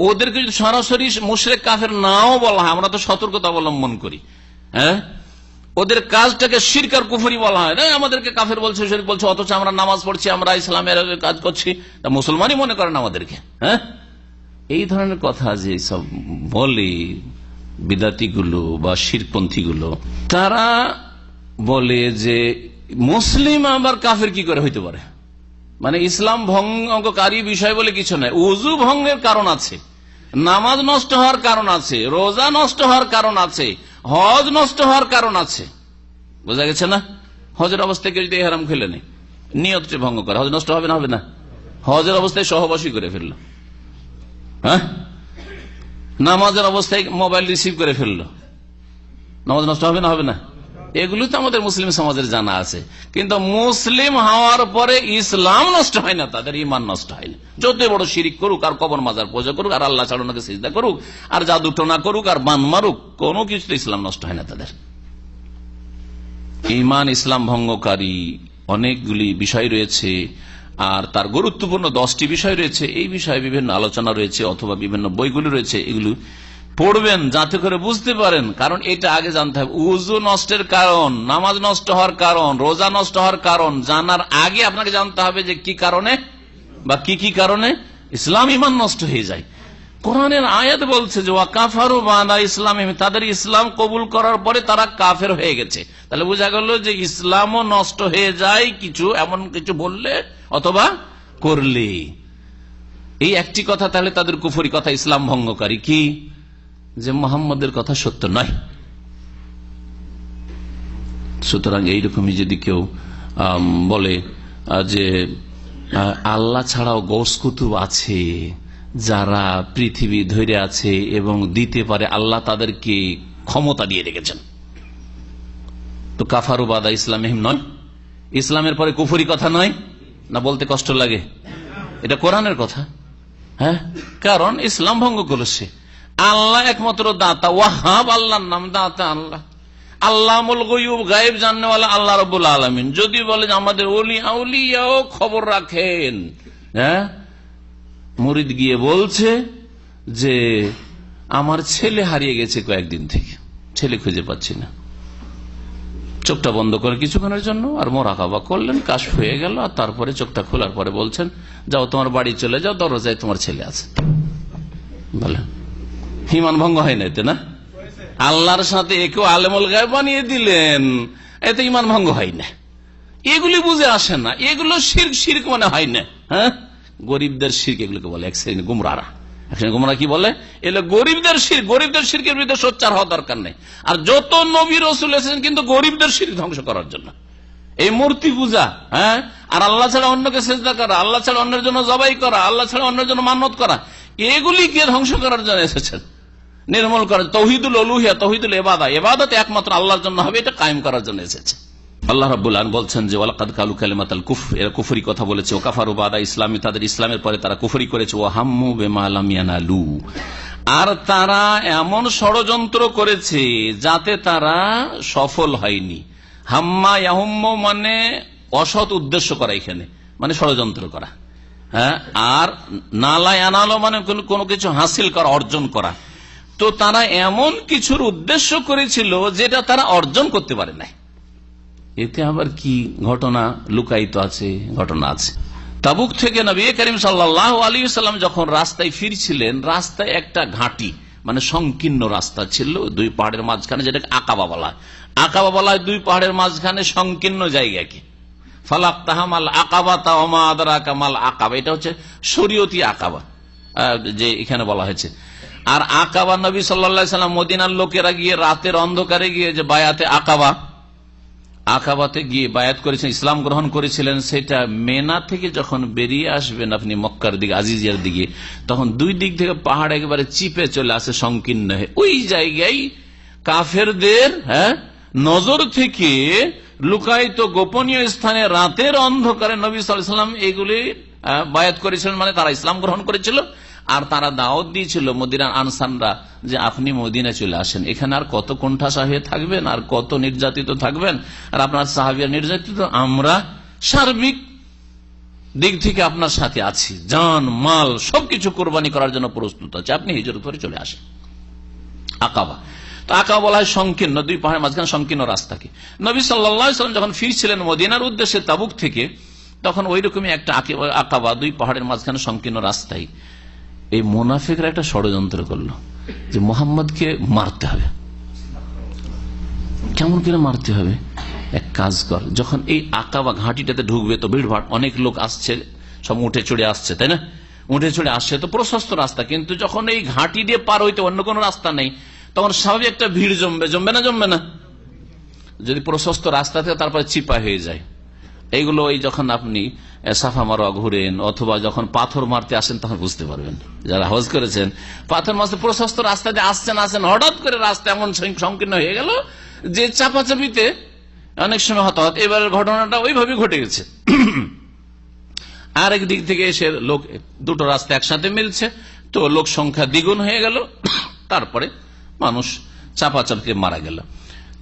ওদেরকে যদি সরাসরি মুশরিক কাফের নাও বলা হয়, আমরা তো সতর্কতা অবলম্বন করি। হ্যাঁ, ওদের কাজটাকে শিরক আর কুফরি বলা হয় না, আমাদেরকে কাফের বলছে, শিরক বলছে, অথচ আমরা নামাজ পড়ছি, আমরা ইসলামের কাজ করছি, তা মুসলমানই মনে করেন আমাদেরকে। হ্যাঁ, এই ধরনের কথা যে সব বলে বিদাতিগুলো বা শিরকপন্থীগুলো, তারা বলে যে মুসলিম আবার কাফের কি করে হইতে পারে? মানে ইসলাম ভঙ্গকারী বিষয় বলে কিছু নাই। উযু ভঙ্গের কারণ আছে, নামাজ নষ্ট হওয়ার কারণ আছে, রোজা নষ্ট হওয়ার কারণ আছে, হজ নষ্ট হওয়ার কারণ আছে। বোঝা গেছে না? হজের অবস্থায় কেউ যদি ইহরাম খুলে নেই, নিয়তটি ভঙ্গ করে, হজ নষ্ট হবে না? হবে না? হজের অবস্থায় সহবাসী করে ফেললো, হ্যাঁ, নামাজের অবস্থায় মোবাইল রিসিভ করে ফেললো, নামাজ নষ্ট হবে না? হবে না? এগুলো তো আমাদের মুসলিম সমাজের জানা আছে। কিন্তু মুসলিম হওয়ার পরে ইসলাম নষ্ট হয় না, তাদের ইমান নষ্ট হয় না। যত বড় শিরিক করুক, আর কবর মাজার পূজা করুক, আর আল্লাহ ছাড়া ওনাকে সিজদা করুক, আর জাদু টোনা করুক, আর বান মারুক, কোনো কিছুতে ইসলাম নষ্ট হয় না তাদের। ইমান ইসলাম ভঙ্গকারী অনেকগুলি বিষয় রয়েছে, আর তার গুরুত্বপূর্ণ 10টি বিষয় রয়েছে। এই বিষয়ে বিভিন্ন আলোচনা রয়েছে অথবা বিভিন্ন বইগুলি রয়েছে, এগুলো পড়বেন যাতে করে বুঝতে পারেন। কারণ এটা আগে জানতে হবে, উযু নষ্টের কারণ, নামাজ নষ্ট হওয়ার কারণ, রোজা নষ্ট হওয়ার কারণ জানার আগে আপনাকে জানতে হবে যে কি কারণে বা কি কারণে ইসলাম ইমান নষ্ট হয়ে যায়। কোরআনের আয়াত বলছে যে ওয়াকাফারু বাদা ইসলামিহিম, তাদের ইসলাম কবুল করার পরে তারা কাফের হয়ে গেছে। তাহলে বোঝা গেল যে ইসলামও নষ্ট হয়ে যায় কিছু, এমন কিছু বললে অথবা করলে। এই একটি কথা, তাহলে তাদের কুফরি কথা, ইসলাম ভঙ্গকারী কি? যে মোহাম্মদের কথা সত্য নয়। সুতরাং এইরকমই যদি কেউ বলে যে আল্লাহ ছাড়াও গৌস কুতুব আছে যারা পৃথিবী ধরে আছে এবং দিতে পারে, আল্লাহ তাদেরকে ক্ষমতা দিয়ে রেখেছেন, তো কাফারু বাদা ইসলামিহিম নয়? ইসলামের পরে কুফরি কথা নয় না? বলতে কষ্ট লাগে, এটা কোরআনের কথা। হ্যাঁ, কারণ ইসলাম ভঙ্গ করেছে। আল্লাহ একমাত্র দাতা, ওয়াহাব আল্লাহর নাম, দাতা আল্লাহ, আল্লামুল গায়ব, গায়েব জাননেওয়ালা আল্লাহ রাব্বুল আলামিন। যদি বলে যে আমাদের আউলিয়াও খবর রাখেন, হ্যাঁ, মুরিদ গিয়ে বলছে যে আমার ছেলে হারিয়ে গেছে কয়েকদিন থেকে, ছেলে খুঁজে পাচ্ছি না, চোখটা বন্ধ করে কিছুক্ষণের জন্য আর মোরাকাবা করলেন, কাশফ হয়ে গেল, আর তারপরে চোখটা খোলার পরে বলছেন যাও তোমার বাড়ি চলে যাও, দরজায় তোমার ছেলে আছে। বলেন ঈমান ভঙ্গ হয় না এতে? না, আল্লাহর সাথে একেও আলেমুল গায়ব বানিয়ে দিলেন, এতে ঈমান ভঙ্গ হয় না। এগুলি বুঝে আসে না, এগুলো শিরক মানে হয় না। হ্যাঁ, গরিবদের শিরক এগুলোকে বলে, এক শ্রেণী গুমরারা। এক শ্রেণী গুমরা কি বলে? এগুলো গরিবদের শিরক। গরিবদের শিরকের বিরুদ্ধে সোচ্চার হওয়া দরকার নেই। আর যত নবী রাসূল এসেছেন কিন্তু গরিবদের শিরক ধ্বংস করার জন্য। এই মূর্তি পূজা, হ্যাঁ, আর আল্লাহ ছাড়া অন্যকে সিজদা করা, আল্লাহ ছাড়া অন্যের জন্য জবাই করা, আল্লাহ ছাড়া অন্যের জন্য মান্নত করা, এগুলিকে ধ্বংস করার জন্য এসেছেন, নির্মূল করার। তৌহিদুল উলুহিয়া, তৌহিদুল ইবাদত, ইবাদত একমাত্র আল্লাহর জন্য হবে, এটা কায়েম করার জন্য এসেছে। আল্লাহ রাব্বুল আলামিন বলছেন যে ওয়ালাকাদ কালু কালিমাতাল কুফর, এরা কুফরি কথা বলেছে, ও কাফারু বাদা ইসলামি, তাদের ইসলামের পরে তারা কুফরি করেছে, ও হাম্মু বিমা লাম ইয়ানালু, আর তারা এমন ষড়যন্ত্র করেছে যাতে তারা সফল হয়নি। হাম্মা ইয়াহুম্মু মানে অসৎ উদ্দেশ্য করা, এখানে মানে ষড়যন্ত্র করা। হ্যাঁ, আর নালা ইয়ানালু মানে কোনো কিছু হাসিল করা, অর্জন করা। তো তারা এমন কিছুর উদ্দেশ্য করেছিল যেটা তারা অর্জন করতে পারে নাই। এতে আবার কি ঘটনা লুকায়িত আছে? ঘটনা আছে। তাবুক থেকে নবী করিম সাল্লাল্লাহু আলাইহি ওয়াসাল্লাম যখন রাস্তায় ফিরছিলেন, রাস্তায় একটা ঘাটি মানে সংকীর্ণ রাস্তা ছিল, দুই পাহাড়ের মাঝখানে, যেটাকে আকাবা বলা হয়। আকাবা বলা হয় দুই পাহাড়ের মাঝখানে সংকীর্ণ জায়গাকে। ফালাক্তাহামাল আকাবা তাওমা আদরাকা মাল আকাবা, এটা হচ্ছে শরীয়তি আকাবা যে এখানে বলা হয়েছে। আর আকাবা নবী সাল্লাল্লাহু আলাইহি ওয়াসাল্লাম মদিনার লোকেরা গিয়ে রাতের অন্ধকারে গিয়ে যে বায়াতে আকাবাতে গিয়ে বায়াত করেছেন, ইসলাম গ্রহণ করেছিলেন, সেটা মেনা থেকে যখন বেরিয়ে আসবেন আপনি মক্কার দিকে, আজিজিয়ার দিকে, তখন দুই দিক থেকে পাহাড় একেবারে চিপে চলে আসে সংকীর্ণ হয়ে। ওই জায়গায় কাফেরদের নজর থেকে লুকায়িত গোপনীয় স্থানে রাতের অন্ধকারে নবী সাল্লাল্লাহু আলাইহি ওয়াসাল্লাম এগুলি বায়াত করেছিলেন, মানে তারা ইসলাম গ্রহণ করেছিল। আর তারা দাওয়াত দিয়েছিল মদিনার আনসাররা যে আপনি মদিনা চলে আসেন, এখানে আর কত কোণঠাসা হয়ে থাকবেন, আর কত নির্যাতিত থাকবেন, আর আপনার সাহাবীরা নির্যাতিত, আমরা সার্বিক দিক থেকে আপনার সাথে আছি, জান মাল সবকিছু কোরবানি করার জন্য প্রস্তুত আছে, আপনি হিজরত করে চলে আসেন। আকাবা, তো আকাবা বলা হয় সংকীর্ণ, দুই পাহাড়ের মাঝখানে সংকীর্ণ রাস্তাকে। নবী সাল্লাল্লাহু আলাইহি ওয়াসাল্লাম যখন ফিরছিলেন মদিনার উদ্দেশ্যে তাবুক থেকে, তখন ওই রকমই একটা আকাবা, দুই পাহাড়ের মাঝখানে সংকীর্ণ রাস্তায় এই মুনাফিকরা একটা ষড়যন্ত্র করলো যে মোহাম্মদকে মারতে হবে। কেমন করে মারতে হবে? এক কাজ কর, যখন এই আকাবা ঘাটিটাতে ঢুকবে তো ভিড়ভাড়, অনেক লোক আসছে, সব উঠে চড়ে আসছে, তাই না? উঠে চড়ে আসছে তো প্রশস্ত রাস্তা, কিন্তু যখন এই ঘাটি দিয়ে পার হইতে অন্য কোনো রাস্তা নেই, তখন স্বাভাবিক একটা ভিড় জমবে না? যদি প্রশস্ত রাস্তা থেকে তারপরে চিপা হয়ে যায়, এইগুলো ওই যখন আপনি সাফা মারোয়া ঘুরেন অথবা যখন পাথর মারতে আসেন তখন বুঝতে পারবেন, যারা হজ করেছেন, পাথর মারতে প্রশস্ত রাস্তা দিয়ে আসছেন, হঠাৎ করে রাস্তা এমন সংকীর্ণ হয়ে গেল যে চাপাচাপিতে অনেক সময় হতাহত। এবারের ঘটনাটা ওইভাবে ঘটে গেছে। আরেক দিক থেকে এসে লোক, দুটো রাস্তা একসাথে মিলছে, তো লোক সংখ্যা দ্বিগুণ হয়ে গেল, তারপরে মানুষ চাপাচাপিতে মারা গেল।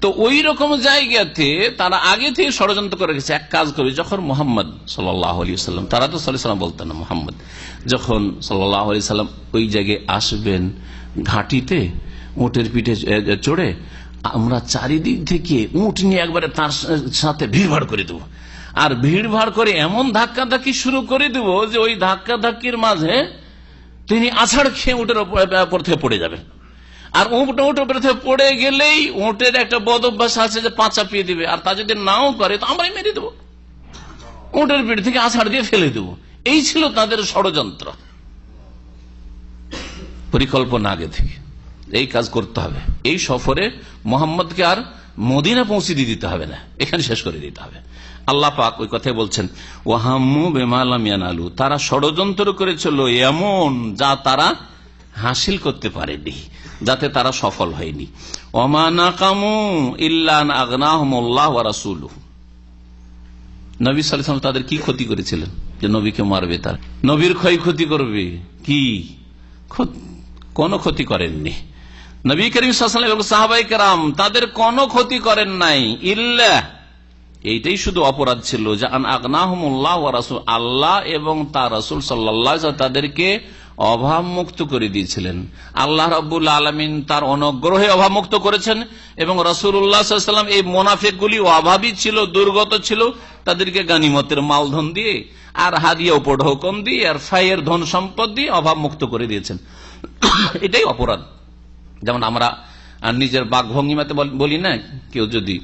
তো ওই রকম জায়গাতে তারা আগে থেকে ষড়যন্ত্র করে গেছে, এক কাজ করবে, যখন মোহাম্মদ সাল্লাল্লাহু আলাইহি ওয়াসাল্লাম, তারা তো সাল্লাল্লাহু আলাইহি ওয়াসাল্লাম বলতেন না, মোহাম্মদ যখন সাল্লাল্লাহু আলাইহি ওয়াসাল্লাম ওই জায়গায় আসবেন ঘাটিতে উটের পিঠে চড়ে, আমরা চারিদিক থেকে উট নিয়ে একবারে তার সাথে ভিড়ভাড় করে দেবো, আর ভিড়ভাড় করে এমন ধাক্কাধাক্কি শুরু করে দেবো যে ওই ধাক্কাধাক্কির মাঝে তিনি আছাড় খেয়ে উটের উপর থেকে পড়ে যাবেন। আর উটের উপর থেকে পড়ে গেলেই উটের একটা বদ অভ্যাস আছে যে পা চাপিয়ে দিবে, আর তা যদি নাও করে তো আমরাই মেরে দেবো, উটের পিঠ থেকে আছাড় দিয়ে ফেলে দেবো। এই ছিল তাদের ষড়যন্ত্র, পরিকল্পনা আগে থেকে। এই কাজ করতে হবে, এই সফরে মোহাম্মদকে আর মদিনা পৌঁছে দিয়ে দিতে হবে না, এখানে শেষ করে দিতে হবে। আল্লাহ পাক ওই কথাই বলছেন, ওয়াহাম্মু বিমা লাম ইয়ানালু, তারা ষড়যন্ত্র করেছিল এমন যা তারা হাসিল করতে পারেনি, যাতে তারা সফল হয়নি। ওমা নাকামু ইল্লা আন আগনাহুমুল্লাহ ওয়া রাসূলুহু, নবী সাল্লাল্লাহু আলাইহি ওয়াসাল্লাম তাদের কি ক্ষতি করেছিলেন যে নবীকে মারবে, তার নবীর ক্ষয়ক্ষতি করবে? কি কোন ক্ষতি করেননি। নবী করিম সাল্লাল্লাহু আলাইহি ওয়াসাল্লাম এবং সাহাবায়ে কেরাম তাদের কোনো ক্ষতি করেন নাই, ইল্লা, এইটাই শুধু অপরাধ ছিল যে আন আগনাহুমুল্লাহ ওয়া রাসূল, আল্লাহ এবং তার রাসূল সাল্লাল্লাহু আলাইহি ওয়াসাল্লাম তাদেরকে অভাব মুক্ত করে দিয়েছিলেন। আল্লাহ রাব্বুল আলামিন তার অনুগ্রহে অভাব মুক্ত করেছেন, এবং রাসূলুল্লাহ সাল্লাল্লাহু আলাইহি ওয়াসাল্লাম এই মুনাফিকগুলি অভাবী ছিল, দুর্গত ছিল, তাদেরকে গানিমতের মালধন দিয়ে আর হাদিয়া উপঢৌকন দিয়ে আর ফায়ের ধন সম্পদ দিয়ে অভাব মুক্ত করে দিয়েছেন। এটাই অপরাধ। যেমন আমরা নিজের বাকভঙ্গিমাতে বলি না, কেউ যদি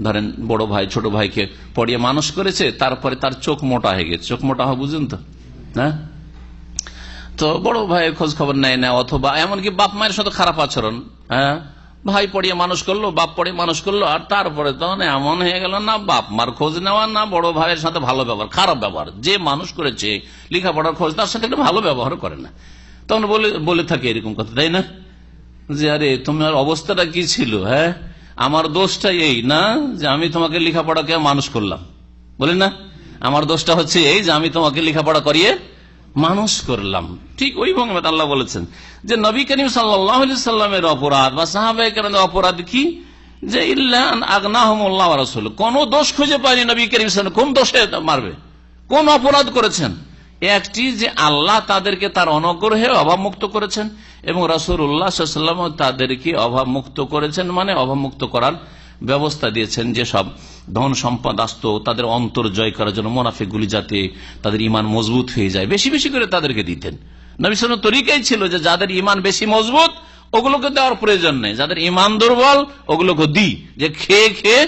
ধরেন বড় ভাই ছোট ভাইকে পড়িয়ে মানুষ করেছে, তারপরে তার চোখ মোটা হয়ে গেছে, চোখ মোটা হওয়া বুঝেন তো, হ্যাঁ, তো বড় ভাইয়ের খোঁজ খবর নেয় না, অথবা এমনকি বাপ মায়ের সাথে খারাপ আচরণ, হ্যাঁ, ভাই পড়িয়ে মানুষ করলো, বাপ পড়িয়ে মানুষ করলো, আর তারপরে তখন এমন হয়ে গেল না বাপ মার খোঁজ নেওয়া, না বড় ভাইয়ের সাথে ভালো ব্যবহার, খারাপ ব্যবহার। যে মানুষ করেছে লেখাপড়ার খোঁজ, তার সাথে একটা ভালো ব্যবহার করে না, তখন বলে থাকে এরকম কথা, তাই না, যে আরে তোমার অবস্থাটা কি ছিল, হ্যাঁ, আমার দোষটা এই না যে আমি তোমাকে লেখাপড়াকে মানুষ করলাম, বলে না, আমার দোষটা হচ্ছে এই যে আমি তোমাকে লেখাপড়া করিয়ে মানুষ করলাম। ঠিক ওই ভঙ্গিতে আল্লাহ বলেছেন যে নবী করিম সাল্লাল্লাহু আলাইহি সাল্লামের অপরাধ বা সাহাবায়ে কেরামের অপরাধ কি, যে ইল্লা আন আগনাহুমুল্লাহ ওয়া রাসূলুহু, কোন দোষ খুঁজে পায়নি নবী করিম সাল্লাল্লাহু আলাইহি ওয়াসাল্লাম, কোন দোষে মারবে, কোন অপরাধ করেছেন। একটি যে আল্লাহ তাদেরকে তার অনুগ্রহে অভাব মুক্ত করেছেন এবং রাসূলুল্লাহ সাল্লাল্লাহু আলাইহি ওয়াসাল্লাম তাদেরকে অভাব মুক্ত করেছেন, মানে অভাব মুক্ত করার ব্যবস্থা দিয়েছেন। যেসব ধন সম্পদ আসতো তাদের অন্তর জয় করার জন্য মুনাফিকগুলি যাতে তাদের ঈমান মজবুত হয়ে যায়, বেশি বেশি করে তাদেরকে দিতেন। নবী সাল্লাল্লাহু আলাইহি ওয়াসাল্লাম তরিকাই ছিল যে যাদের ঈমান বেশি মজবুত ওগুলোকে দেওয়ার প্রয়োজন নেই, যাদের ঈমান দুর্বল ওগুলোকে দিই, যে খেয়ে খেয়ে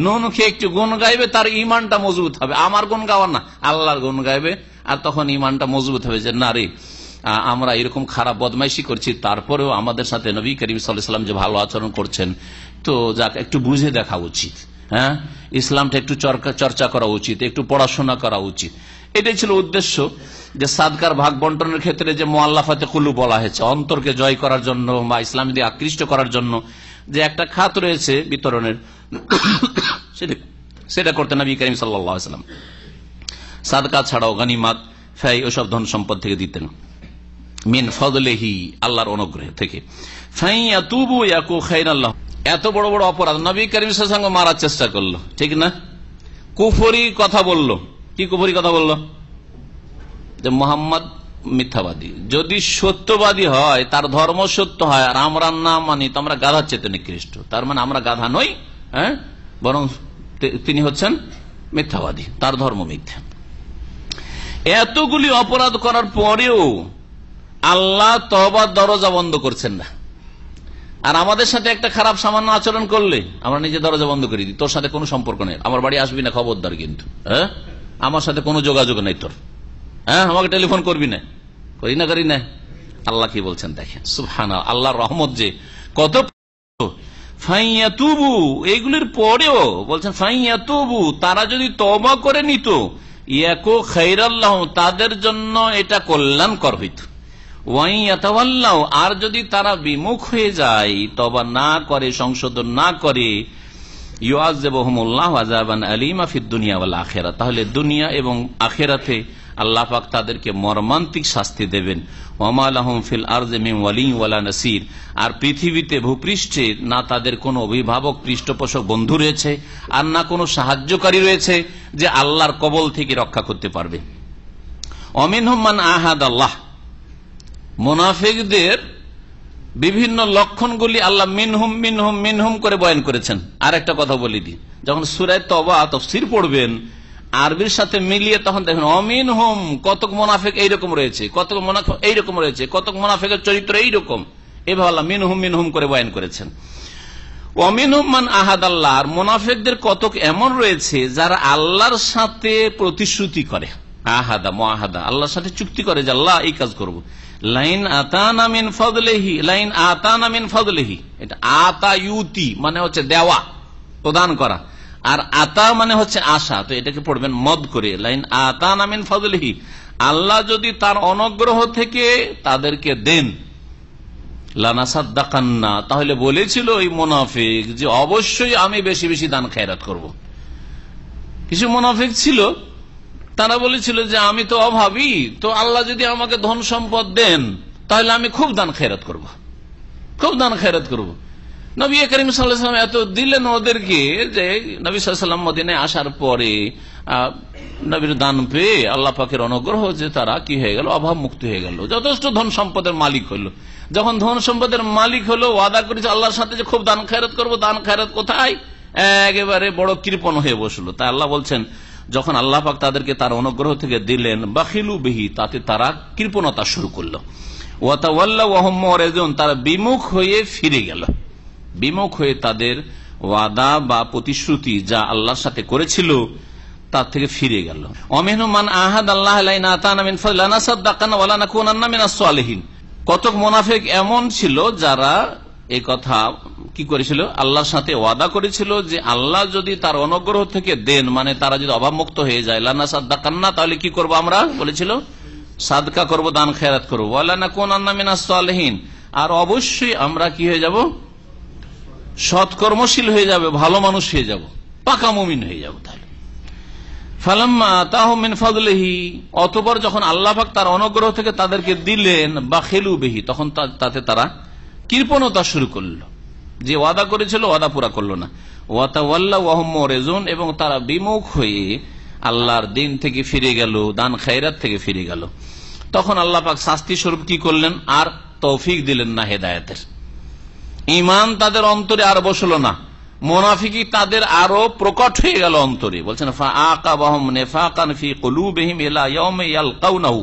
নুন খেয়ে একটু গুণ গাইবে, তার ইমানটা মজবুত হবে। আমার গুণ গাওয়ার না, আল্লাহর গুণ গাইবে, আর তখন ইমানটা মজবুত হবে যে না রে, আমরা এরকম খারাপ বদমাইশি করছি, তারপরেও আমাদের সাথে নবী করিম সাল্লাল্লাহু আলাইহি ওয়াসাল্লাম যে ভালো আচরণ করছেন, তো যাক একটু বুঝে দেখা উচিত। হ্যাঁ, ইসলামটা একটু চর্চা করা উচিত, একটু পড়াশোনা করা উচিত। এটাই ছিল উদ্দেশ্য, যে সাদকার ভাগ বন্টনের ক্ষেত্রে যে মুআল্লাফাতে কুলুব বলা হয়েছে, অন্তরকে জয় করার জন্য বা ইসলাম দিয়ে আকৃষ্ট করার জন্য যে একটা খাত রয়েছে বিতরণের, সেটা করতে নবী করিম সাল্লাল্লাহু আলাইহি ওয়াসাল্লাম সাদকা ছাড়াও গনিমত, ফাই ওসব ধন সম্পদ থেকে দিতেন। মিন ফদলিহি, আল্লাহর অনুগ্রহ থেকে। ফাইয়াতুবু ইয়াকু খায়রাল লাহুম, এত বড় বড় অপরাধ নবী করিম সাল্লাল্লাহু আলাইহি ওয়াসাল্লাম মারার চেষ্টা করলো, ঠিক না? কুফরি কথা বলল। কি কুফরি কথা বলল? যে মুহাম্মদ মিথ্যাবাদী, যদি সত্যবাদী হয়, তার ধর্ম সত্য হয়, আর আমরা না মানি, তো আমরা গাধার চেয়ে নিকৃষ্ট। তার মানে আমরা গাধা নই, হ্যাঁ, বরং তিনি হচ্ছেন মিথ্যাবাদী, তার ধর্ম মিথ্যা। এতগুলি অপরাধ করার পরেও আল্লাহ তওবার দরজা বন্ধ করছেন না। আর আমাদের সাথে একটা খারাপ সামান্য আচরণ করলে আমরা নিজে দরজা বন্ধ করে দিই, তোর সাথে কোনো সম্পর্ক নেই, আমার বাড়ি আসবি না, খবরদার, কিন্তু হ্যাঁ, আমার সাথে কোনো যোগাযোগ নেই তোর, হ্যাঁ, আমাকে টেলিফোন করবি না, করি না। আল্লাহ কি বলছেন দেখেন, সুবহানাল্লাহ, আল্লাহর রহমত যে কত। ফাইয়াতুবু, এইগুলির পরেও বলছেন ফাইয়াতুবু, তারা যদি তওবা করে নিত, ইয়াকু খায়রাল লাহুম, তাদের জন্য এটা কল্যাণকর হইত। ওয়াইয়াতাওয়াল্লাউ, আর যদি তারা বিমুখ হয়ে যায়, তওবা না করে, সংশোধন না করে, ইউআযিবুহুমুল্লাহু আযাবান আলীমা ফিদ দুনিয়া ওয়াল আখিরাহ, তাহলে দুনিয়া এবং আখিরাতে আল্লাহ পাক তাদেরকে মর্মান্তিক শাস্তি দেবেন। ওয়ামা লাহুম ফিল আরদি মিন ওয়ালি ওয়ালা নাসির, আর পৃথিবীতে ভূপৃষ্ঠে না তাদের কোনো অভিভাবক, পৃষ্ঠপোষক, বন্ধু রয়েছে, আর না কোনো সাহায্যকারী রয়েছে যে আল্লাহর কবল থেকে রক্ষা করতে পারবে। ওয়ামিনহুম মান আহাদাল্লাহ, মুনাফিকদের বিভিন্ন লক্ষণগুলি আল্লাহ মিনহুম মিনহুম মিনহুম করে বয়ান করেছেন। আর একটা কথা বলি দিই, যখন সূরা তওবা তাফসীর পড়বেন আরবির সাথে মিলিয়ে, তখন দেখেন অমিনহুম, কতক মুনাফিক এইরকম রয়েছে, কতক মুনাফিক এইরকম রয়েছে, কতক মুনাফিকের চরিত্র এইরকম, এভাবে আল্লাহ মিনহুম মিনহুম করে বয়ান করেছেন। অমিনহুম মান আহাদাল্লাহ, আর মুনাফিকদের কতক এমন রয়েছে যারা আল্লাহর সাথে প্রতিশ্রুতি করে, আহাদা মুআহাদা, আল্লাহর সাথে চুক্তি করে যে আল্লাহ এই কাজ করব। লাইন আতানা মিন ফাদলিহি, লাইন আতানা মিন ফাদলিহি, এটা আতা ইউতি মানে হচ্ছে দেওয়া, প্রদান করা, আর আতা মানে হচ্ছে আশা, তো এটাকে পড়বেন মদ করে, লাইন আতানা মিন ফাদলিহি, আল্লাহ যদি তার অনুগ্রহ থেকে তাদেরকে দেন, লানাসাদ্দাকান্না, তাহলে বলেছিল ওই মুনাফিক যে অবশ্যই আমি বেশি বেশি দান খায়রাত করব। কিছু মুনাফিক ছিল, তারা বলেছিল যে আমি তো অভাবী, তো আল্লাহ যদি আমাকে ধন সম্পদ দেন তাহলে আমি খুব দান খায়রাত করব, খুব দান খায়রাত করব। নবী করিম সাল্লাল্লাহু আলাইহি ওয়াসাল্লাম এত দিলেন ওদেরকে যে নবী সাল্লাল্লাহু আলাইহি ওয়াসাল্লাম মদিনায় আসার পরে নবীর দান পেয়ে আল্লাহ পাকের অনুগ্রহ যে তারা কি হয়ে গেল, অভাব মুক্ত হয়ে গেল, যথেষ্ট ধন সম্পদের মালিক হলো। যখন ধন সম্পদের মালিক হলো, ওয়াদা করেছে আল্লাহর সাথে যে খুব দান খায়রাত করব, দান খায়রাত কোথায়, একেবারে বড় কৃপণ হয়ে বসলো। তাই আল্লাহ বলছেন যখন আল্লাহ পাক তাদেরকে তার অনুগ্রহ থেকে দিলেন, বাখিলু বিহি, তাতে তারা কৃপণতা শুরু করলো। ওয়াতাওয়াল্লাউ ওয়া হুম মুরিদুন, তারা বিমুখ হয়ে ফিরে গেল, বিমুখ হয়ে তাদের ওয়াদা বা প্রতিশ্রুতি যা আল্লাহর সাথে করেছিল তার থেকে ফিরে গেল। ওয়ামিনহুম মান আহাদাল্লাহ লাইন আতানা মিন ফাদলিহি লানাসাদ্দাকানা ওয়া লানাকুনান্না মিনাস সালিহিন, কতক মুনাফিক এমন ছিল যারা এই কথা কি করেছিল, আল্লাহর সাথে ওয়াদা করেছিল যে আল্লাহ যদি তার অনুগ্রহ থেকে দেন, মানে তারা যদি অভাবমুক্ত হয়ে যায়, লানাসাদ্দাকান্না, তাহলে কি করব আমরা, বলেছিল সাদকা করব, দান খায়রাত করব, ওয়া লানাকুনান্না মিনাস সালিহিন, আর অবশ্যই আমরা কি হয়ে যাব, সৎকর্মশীল হয়ে যাবে, ভালো মানুষ হয়ে যাব, পাকা মুমিন হয়ে যাব। তাহলে ফালাম্মা আতাহুম মিন ফাদলিহি, অতঃপর যখন আল্লাহ পাক তার অনুগ্রহ থেকে তাদেরকে দিলেন, বাখিলু বিহি, তখন তাতে তারা কৃপণতা শুরু করলো, যে ওয়াদা করেছিল ওয়াদা পুরা করলো না। ওয়াতাওয়াল্লাউ ওয়া হুম মুরিদুন, এবং তারা বিমুখ হয়ে আল্লাহর দিন থেকে ফিরে গেল, দান খায়রাত থেকে ফিরে গেল। তখন আল্লাহ পাক শাস্তি স্বরূপ কি করলেন, আর তৌফিক দিলেন না হেদায়েতের। ঈমান তাদের অন্তরে আর বসলো না, মুনাফিকি তাদের আরো প্রকট হয়ে গেল অন্তরে। বলছেন ফাআকাবাহুম নিফাকান ফি কুলুবিহিম ইলা ইয়াউমি ইয়ালকাউনাহু,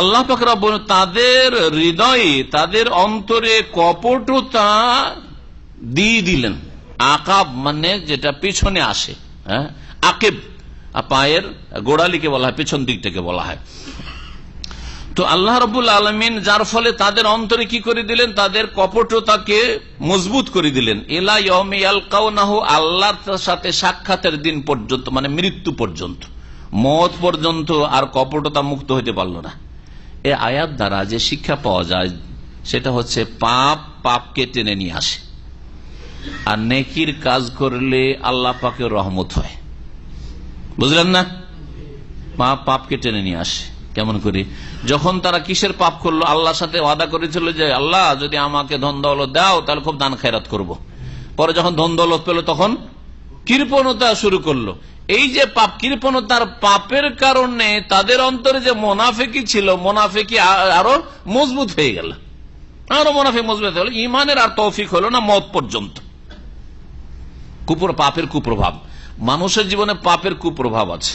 আল্লাহ পাক রব্বুল তাদের হৃদয়ে, তাদের অন্তরে কপটতা দিয়ে দিলেন, আকাব মানে যেটা পিছনে আসে, হ্যাঁ, আকিব পায়ের গোড়ালিকে বলা হয়, পিছন দিকটাকে বলা হয়। তো আল্লাহ রাব্বুল আলামিন যার ফলে তাদের অন্তরে কি করে দিলেন, তাদের কপটতাকে মজবুত করে দিলেন। ইলা ইয়াউমি ইয়ালকাউনাহু, আল্লাহর সাথে সাক্ষাতের দিন পর্যন্ত, মানে মৃত্যু পর্যন্ত, মওত পর্যন্ত আর কপটতা মুক্ত হতে পারল না। এই আয়াত দ্বারা যে শিক্ষা পাওয়া যায় সেটা হচ্ছে পাপকে টেনে নিয়ে আসে, আর নেকির কাজ করলে আল্লাহ পাকের রহমত হয়। বুঝলেন না? পাপকে টেনে নিয়ে আসে কেমন করে? যখন তারা কিসের পাপ করলো? আল্লাহর সাথে ওয়াদা করেছিল যে আল্লাহ যদি আমাকে ধন দৌলত দাও তাহলে খুব দান খেরাত করব। পরে যখন ধন দৌলত পেল তখন কৃপণতা শুরু করলো। এই যে পাপ, কৃপণতার পাপের কারণে তাদের অন্তরে যে মোনাফেকি ছিল, মোনাফেকি আরো মজবুত হয়ে গেল, আরো মোনাফেক মজবুত হলো। ইমানের আর তৌফিক হলো না মওত পর্যন্ত। পাপের কুপ্রভাব, মানুষের জীবনে পাপের কুপ্রভাব আছে,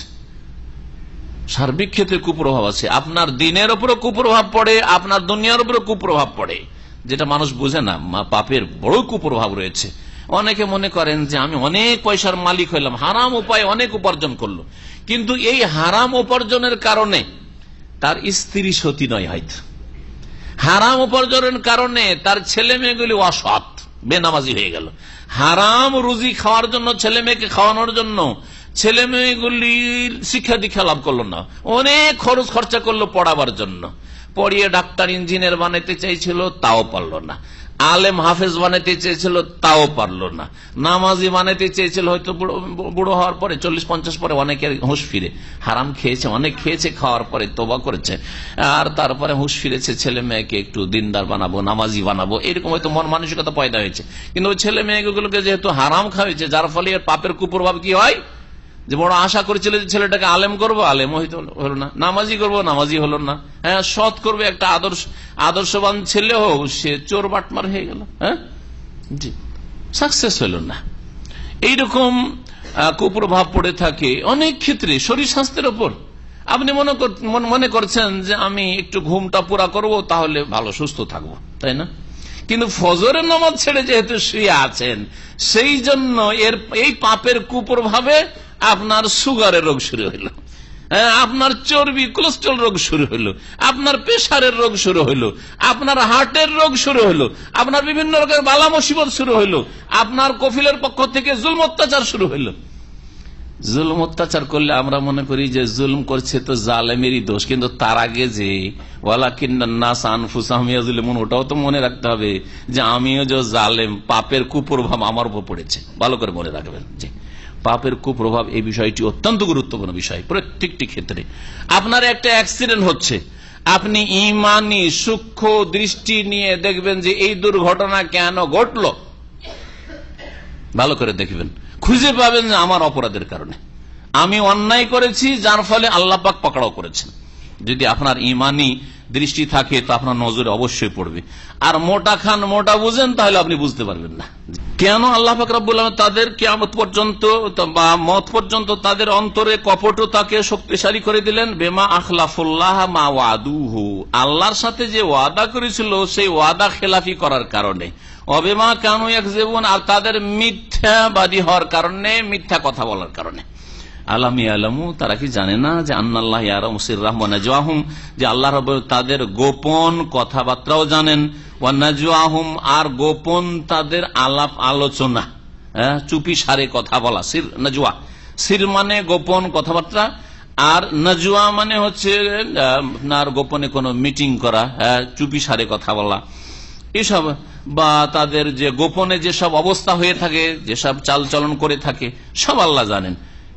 সার্বিক ক্ষেত্রে কুপ্রভাব আছে। আপনার দিনের উপরে কুপ্রভাব পড়ে, আপনার দুনিয়ার উপরে কুপ্রভাব পড়ে, যেটা মানুষ বোঝে না। পাপের বড় কুপ্রভাব রয়েছে। অনেকে মনে করেন যে আমি অনেক পয়সার মালিক হইলাম, হারাম উপায়ে অনেক উপার্জন করলো, কিন্তু এই হারাম উপার্জনের কারণে তার স্ত্রী সতী নয়, হয়তো হারাম উপার্জনের কারণে তার ছেলে মেয়েগুলি অসৎ, বেনামাজি হয়ে গেল। হারাম রুজি খাওয়ার জন্য, ছেলে মেয়েকে খাওয়ানোর জন্য ছেলে মেয়েগুলির শিক্ষা দীক্ষা লাভ করলো না, অনেক খরচ খরচা করলো পড়াবার জন্য। পড়িয়ে ডাক্তার ইঞ্জিনিয়ার বানাইতে চাইছিল, তাও পারলো না। আলেম হাফেজ বানাইতে চেয়েছিল, তাও পারলো না। নামাজি বানাইতে চেয়েছিল, হয়তো বুড়ো হওয়ার পরে 40-50 পরে অনেকের হুঁশ ফিরে, হারাম খেয়েছে, অনেক খেয়েছে, খাওয়ার পরে তওবা করেছে, আর তারপরে হুঁশ ফিরেছে, ছেলে মেয়েকে একটু দিনদার বানাবো, নামাজি বানাবো, এরকম হয়তো মন মানসিকতা পয়দা হয়েছে। কিন্তু ওই ছেলে মেয়েগুলোকে যেহেতু হারাম খাওয়াইছে, যার ফলে এর পাপের কুপ্রভাব কি হয়, যে বড় আশা করেছিল যে ছেলেটাকে আলেম করবো, আলেম হলো না, নামাজি করবো, নামাজি হলো না, হ্যাঁ, সৎ করবে, একটা আদর্শবান ছেলে হোক, সে চোর বাটমার হয়ে গেল, হ্যাঁ, জি, সাকসেস হলো না। এইরকম কুপ্রভাব পড়ে থাকে অনেক ক্ষেত্রে শরীর স্বাস্থ্যের ওপর। আপনি মনে করছেন যে আমি একটু ঘুমটা পুরা করব, তাহলে ভালো সুস্থ থাকবো, তাই না? কিন্তু ফজরের নামাজ ছেড়ে যেহেতু শুয়ে আছেন, সেই জন্য এই পাপের কুপ্রভাবে আপনার সুগারের রোগ শুরু হইল, আপনার চর্বি কোলেস্ট্রল রোগ শুরু হইলো, আপনার প্রেশারের রোগ শুরু হইলো, আপনার হার্টের রোগ শুরু হইলো, আপনার বিভিন্ন রকমের বালা মুসিবত শুরু হইলো, আপনার কফিলের পক্ষ থেকে জুলম অত্যাচার শুরু হইলো। জুলম অত্যাচার করলে আমরা মনে করি যে জুলম করছে তো জালেমেরই দোষ, কিন্তু তার আগে যে ওয়ালাকিন্নাস আনফুসাহুম ইয়াজলিমুন, ওটাও তো মনে রাখতে হবে যে আমিও যে জালেম, পাপের কুপ্রভাব আমার উপর পড়েছে। ভালো করে মনে রাখবেন যে পাপের কুপ্রভাব, এই বিষয়টি অত্যন্ত গুরুত্বপূর্ণ বিষয় প্রত্যেকটি ক্ষেত্রে। আপনার একটা অ্যাক্সিডেন্ট হচ্ছে, আপনি ইমানি সূক্ষ্ম দৃষ্টি নিয়ে দেখবেন যে এই দুর্ঘটনা কেন ঘটলো, ভালো করে দেখবেন, খুঁজে পাবেন যে আমার অপরাধের কারণে আমি অন্যায় করেছি, যার ফলে আল্লাহ পাক পাকড়াও করেছেন। যদি আপনার ইমানি দৃষ্টি থাকে তো আপনার নজরে অবশ্যই পড়বে। আর মোটা খান মোটা বুঝেন, তাহলে আপনি বুঝতে পারবেন না কেন আল্লাহ পাক রব্বুল আলামিন তাদের কিয়ামত পর্যন্ত বা মওত পর্যন্ত তাদের অন্তরে কপটতাকে শক্তিশালী করে দিলেন। বেমা আখলাফুল্লাহ মা ওয়াদুহু, আল্লাহর সাথে যে ওয়াদা করেছিল সেই ওয়াদা খেলাফি করার কারণে, অবেমা কানু ইয়াকযিবুন, আর তাদের মিথ্যাবাদী হওয়ার কারণে, মিথ্যা কথা বলার কারণে। আলাম ইয়ালামু, তারা কি জানে না যে আন্নাল্লাহ ইয়ারামু সিররাহুম ওয়া নাজওয়াহুম, যে আল্লাহ রাব্বুল তাদের গোপন কথাবার্তাও জানেন, ওয়া নাজওয়াহুম, আর গোপন তাদের আলাপ আলোচনা, চুপি সারে কথা বলা, সির নাজওয়া। সির মানে গোপন কথাবার্তা, আর নাজওয়া মানে হচ্ছে আপনার গোপনে কোনো মিটিং করা, চুপি সারে কথা বলা, এসব, বা তাদের যে গোপনে যেসব অবস্থা হয়ে থাকে, যেসব চালচলন করে থাকে, সব আল্লাহ জানেন।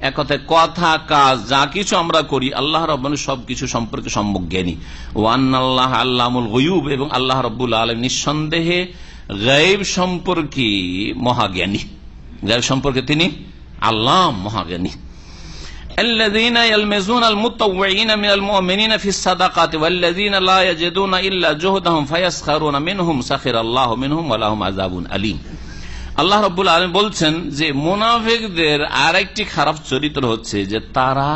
এক কথায় কথা কাজ যা কিছু আমরা করি, আল্লাহ রাব্বুল সবকিছু সম্পর্কে সম্যক জ্ঞানী। ওয়ান্নাল্লাহ আল্লামুল গায়ুব, এবং আল্লাহ রাব্বুল আলামিন নিঃসন্দেহে গায়ব সম্পর্কে মহাজ্ঞানী, গায়ব সম্পর্কে তিনি আল্লাহ মহাজ্ঞানী। الذين يلمزون المتطوعين من المؤمنين في الصدقات والذين لا يجدون إلا جهدهم فيسخرون منهم سخر الله منهم ولهم عذاب أليم। আল্লাহ রাব্বুল আলামিন বলছেন যে মুনাফিকদের আরেকটি খারাপ চরিত্র হচ্ছে যে তারা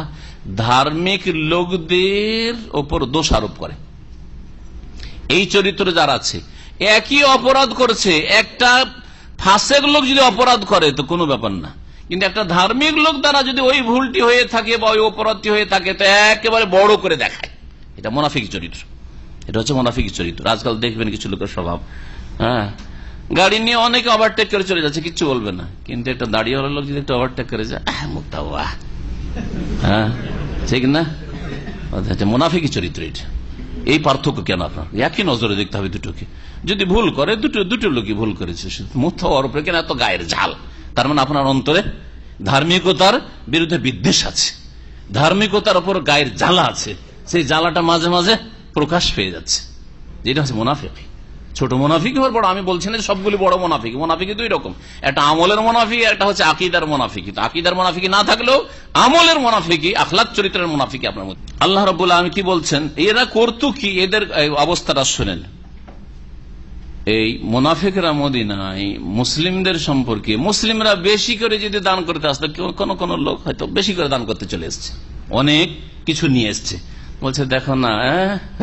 ধার্মিক লোকদের উপর দোষ আরোপ করে। এই চরিত্র যারা আছে, একই অপরাধ করছে, একটা ফাসেক লোক যদি অপরাধ করে তো কোনো ব্যাপার না, কিন্তু একটা ধার্মিক লোক দ্বারা যদি ওই ভুলটি হয়ে থাকে বা ওই অপরাধটি হয়ে থাকে তো একেবারে বড় করে দেখায়, এটা মুনাফিক চরিত্র। এটা হচ্ছে মুনাফিক চরিত্র। আজকাল দেখবেন কিছু লোকের স্বভাব, হ্যাঁ, গাড়ি নিয়ে অনেকে ওভারটেক করে চলে যাচ্ছে, কিচ্ছু বলবে না, কিন্তু একটা দাঁড়িয়েওয়ালা লোক যদি একটু ওভারটেক করে যায়, মুক্তা, হ্যাঁ, ঠিক না? মুনাফিক চরিত্র এটা। এই পার্থক্য কেন আপনার একই নজরে দেখতে হবে দুটোকে। যদি ভুল করে দুটো লোকই ভুল করেছে, মুক্তা হওয়ার উপরে কেন এত গায়ের ঝাল? তার মানে আপনার অন্তরে ধার্মিকতার বিরুদ্ধে বিদ্বেষ আছে, ধার্মিকতার উপর গায়ের জ্বালা আছে, সেই জ্বালাটা মাঝে মাঝে প্রকাশ পেয়ে যাচ্ছে, যেটা হচ্ছে মুনাফিক। ছোট মুনাফিক আর বড়, আমি বলছি না সবগুলি বড় মুনাফিক। মুনাফিক দুই রকম, একটা আমলের মুনাফিক, একটা হচ্ছে আকীদার মুনাফিক। আকীদার মুনাফিক না থাকলেও আমলের মুনাফিক, আখলাক চরিত্রের মুনাফিক আপনার মধ্যে। আল্লাহ রাব্বুল আলামিন কি বলছেন? এরা করতো কি? এদের অবস্থাটা শুনেন। এই মুনাফিকরা মদিনায় মুসলিমদের সম্পর্কে, মুসলিমরা বেশি করে যদি দান করতে আসতো, কোন কোন লোক হয়তো বেশি করে দান করতে চলে এসছে, অনেক কিছু নিয়ে এসছে, বলছে দেখো না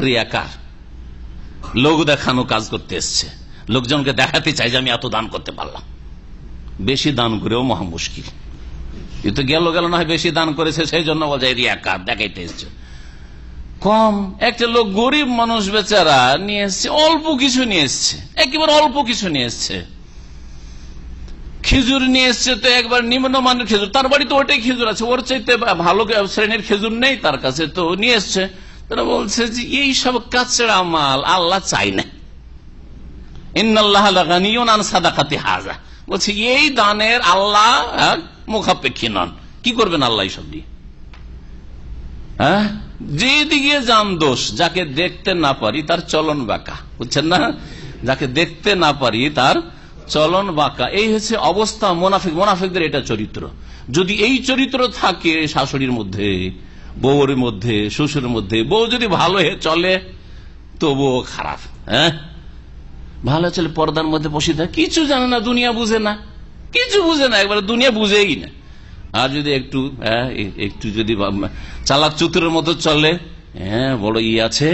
রিয়াকার, লোক দেখানো কাজ করতে এসছে, লোকজনকে দেখাতে চাই যে আমি এত দান করতে পারলাম। বেশি দান করেও মহা মুশকিল, কিন্তু গেল না হয় বেশি দান করেছে সেই জন্য বলছে রিয়াকার দেখাইতে এসছে। কম একটা লোক গরিব মানুষ বেচারা নিয়ে এসছে, অল্প কিছু নিয়ে এসছে, একেবারে অল্প কিছু নিয়ে এসছে। খেজুর নিয়ে এসছে তো একবার নিম্নমানের খেজুর, তার বাড়িতে ওটাই খেজুর আছে, ওর চাইতে ভালো শ্রেণীর খেজুর নেই তার কাছে, তো নিয়ে এসছে। তারা বলছে যে এই সব কাঁচড়া মাল আল্লাহ চাই না, ইন্নাল্লাহ লাগানিয়ুন আন সাদাকাতি হাযা, বলছে এই দানের আল্লাহ মুখাপেক্ষী নন। কি করবেন আল্লাহ এইসব দিয়ে? হ্যাঁ, যেদিকে যান দোষ, যাকে দেখতে না পারি তার চলন বাঁকা, বুঝছেন না? যাকে দেখতে না পারি তার চলন বাঁকা, এই হচ্ছে অবস্থা মুনাফিক। মুনাফিকদের এটা চরিত্র। যদি এই চরিত্র থাকে শাশুড়ির মধ্যে, বউর মধ্যে, শ্বশুরের মধ্যে, বউ যদি ভালো চলে তবুও খারাপ, হ্যাঁ, ভালো চলে পর্দার মধ্যে বসে থাকে, কিছু জানে না, দুনিয়া বুঝে না, কিছু বুঝে না, একবারে দুনিয়া বুঝেই না। আর যদি একটু যদি চালাক চতুরের মতো চলে, হ্যাঁ, বড় আছে,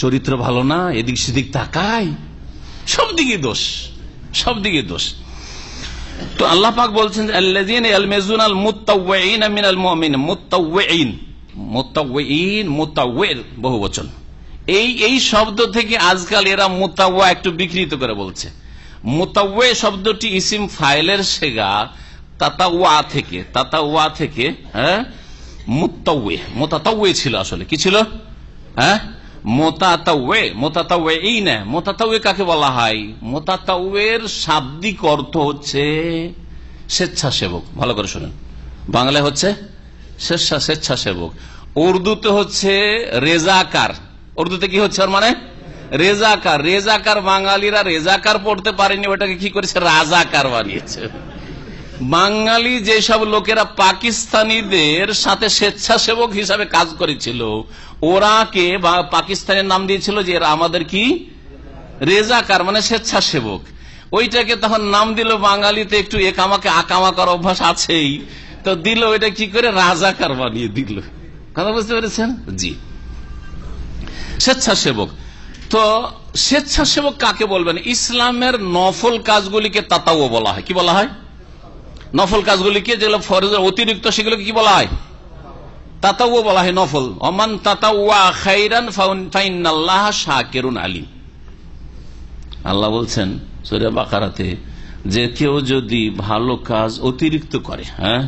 চরিত্র ভালো না, এদিক সেদিক তাকায়, সব দিকে দোষ, সব দিকে দোষ। তো আল্লাহ পাক বলছেন আল্লাযীনা ইয়ালমিজুনাল মুতাওয়্যিনা মিনাল মুমিনিন, মুতাওয়্যিন বহুবচন। এই শব্দ থেকে আজকাল এরা মুতাওয়া একটু বিকৃত করে বলছে। মুতাওয়া শব্দটি ইসিম ফাইলের সেগা তাতাওয়া থেকে হ্যাঁ, মুতাতাওয়ে ছিল, আসলে কি ছিল? হ্যাঁ, মোতাতাওয়ে কাকে বলা হয়? মোতাতাওয়ের শাব্দিক অর্থ হচ্ছে স্বেচ্ছাসেবক। ভালো করে শুনেন, বাংলায় হচ্ছে স্বেচ্ছাসেবক, উর্দুতে হচ্ছে রেজাকার। উর্দুতে কি হচ্ছে মানে? রেজাকার। রেজাকার বাঙালিরা রেজাকার পড়তে পারেনি, ওটাকে কি করেছে? রাজাকার বানিয়েছে। বাঙালি যেসব লোকেরা পাকিস্তানিদের সাথে স্বেচ্ছাসেবক হিসাবে কাজ করেছিল, ওরাকে পাকিস্তানের নাম দিয়েছিল যে এরা আমাদের কি রেজাকার, মানে স্বেচ্ছাসেবক। ওইটাকে তখন নাম দিল, বাঙালিতে একটু একামাকে আকামা করার অভ্যাস আছেই, তো দিল ওইটা কি করে রাজাকার বানিয়ে দিল। কথা বুঝতে পেরেছেন? জি, স্বেচ্ছাসেবক। তো স্বেচ্ছাসেবক কাকে বলবেন? ইসলামের নফল কাজগুলিকে তাতাও বলা হয়। কি বলা হয়? নফল কাজগুলিকে, যেগুলো ফরজের অতিরিক্ত, সেগুলোকে কি বলা হয়? তাতাও বলা হয়, নফল। ওমান তাতাওয়া খাইরান ফাইন্নাল্লাহা শাকিরুন আলিম। আল্লাহ বলছেন সূরা বাকারাতে যে কেউ যদি ভালো কাজ অতিরিক্ত করে, হ্যাঁ,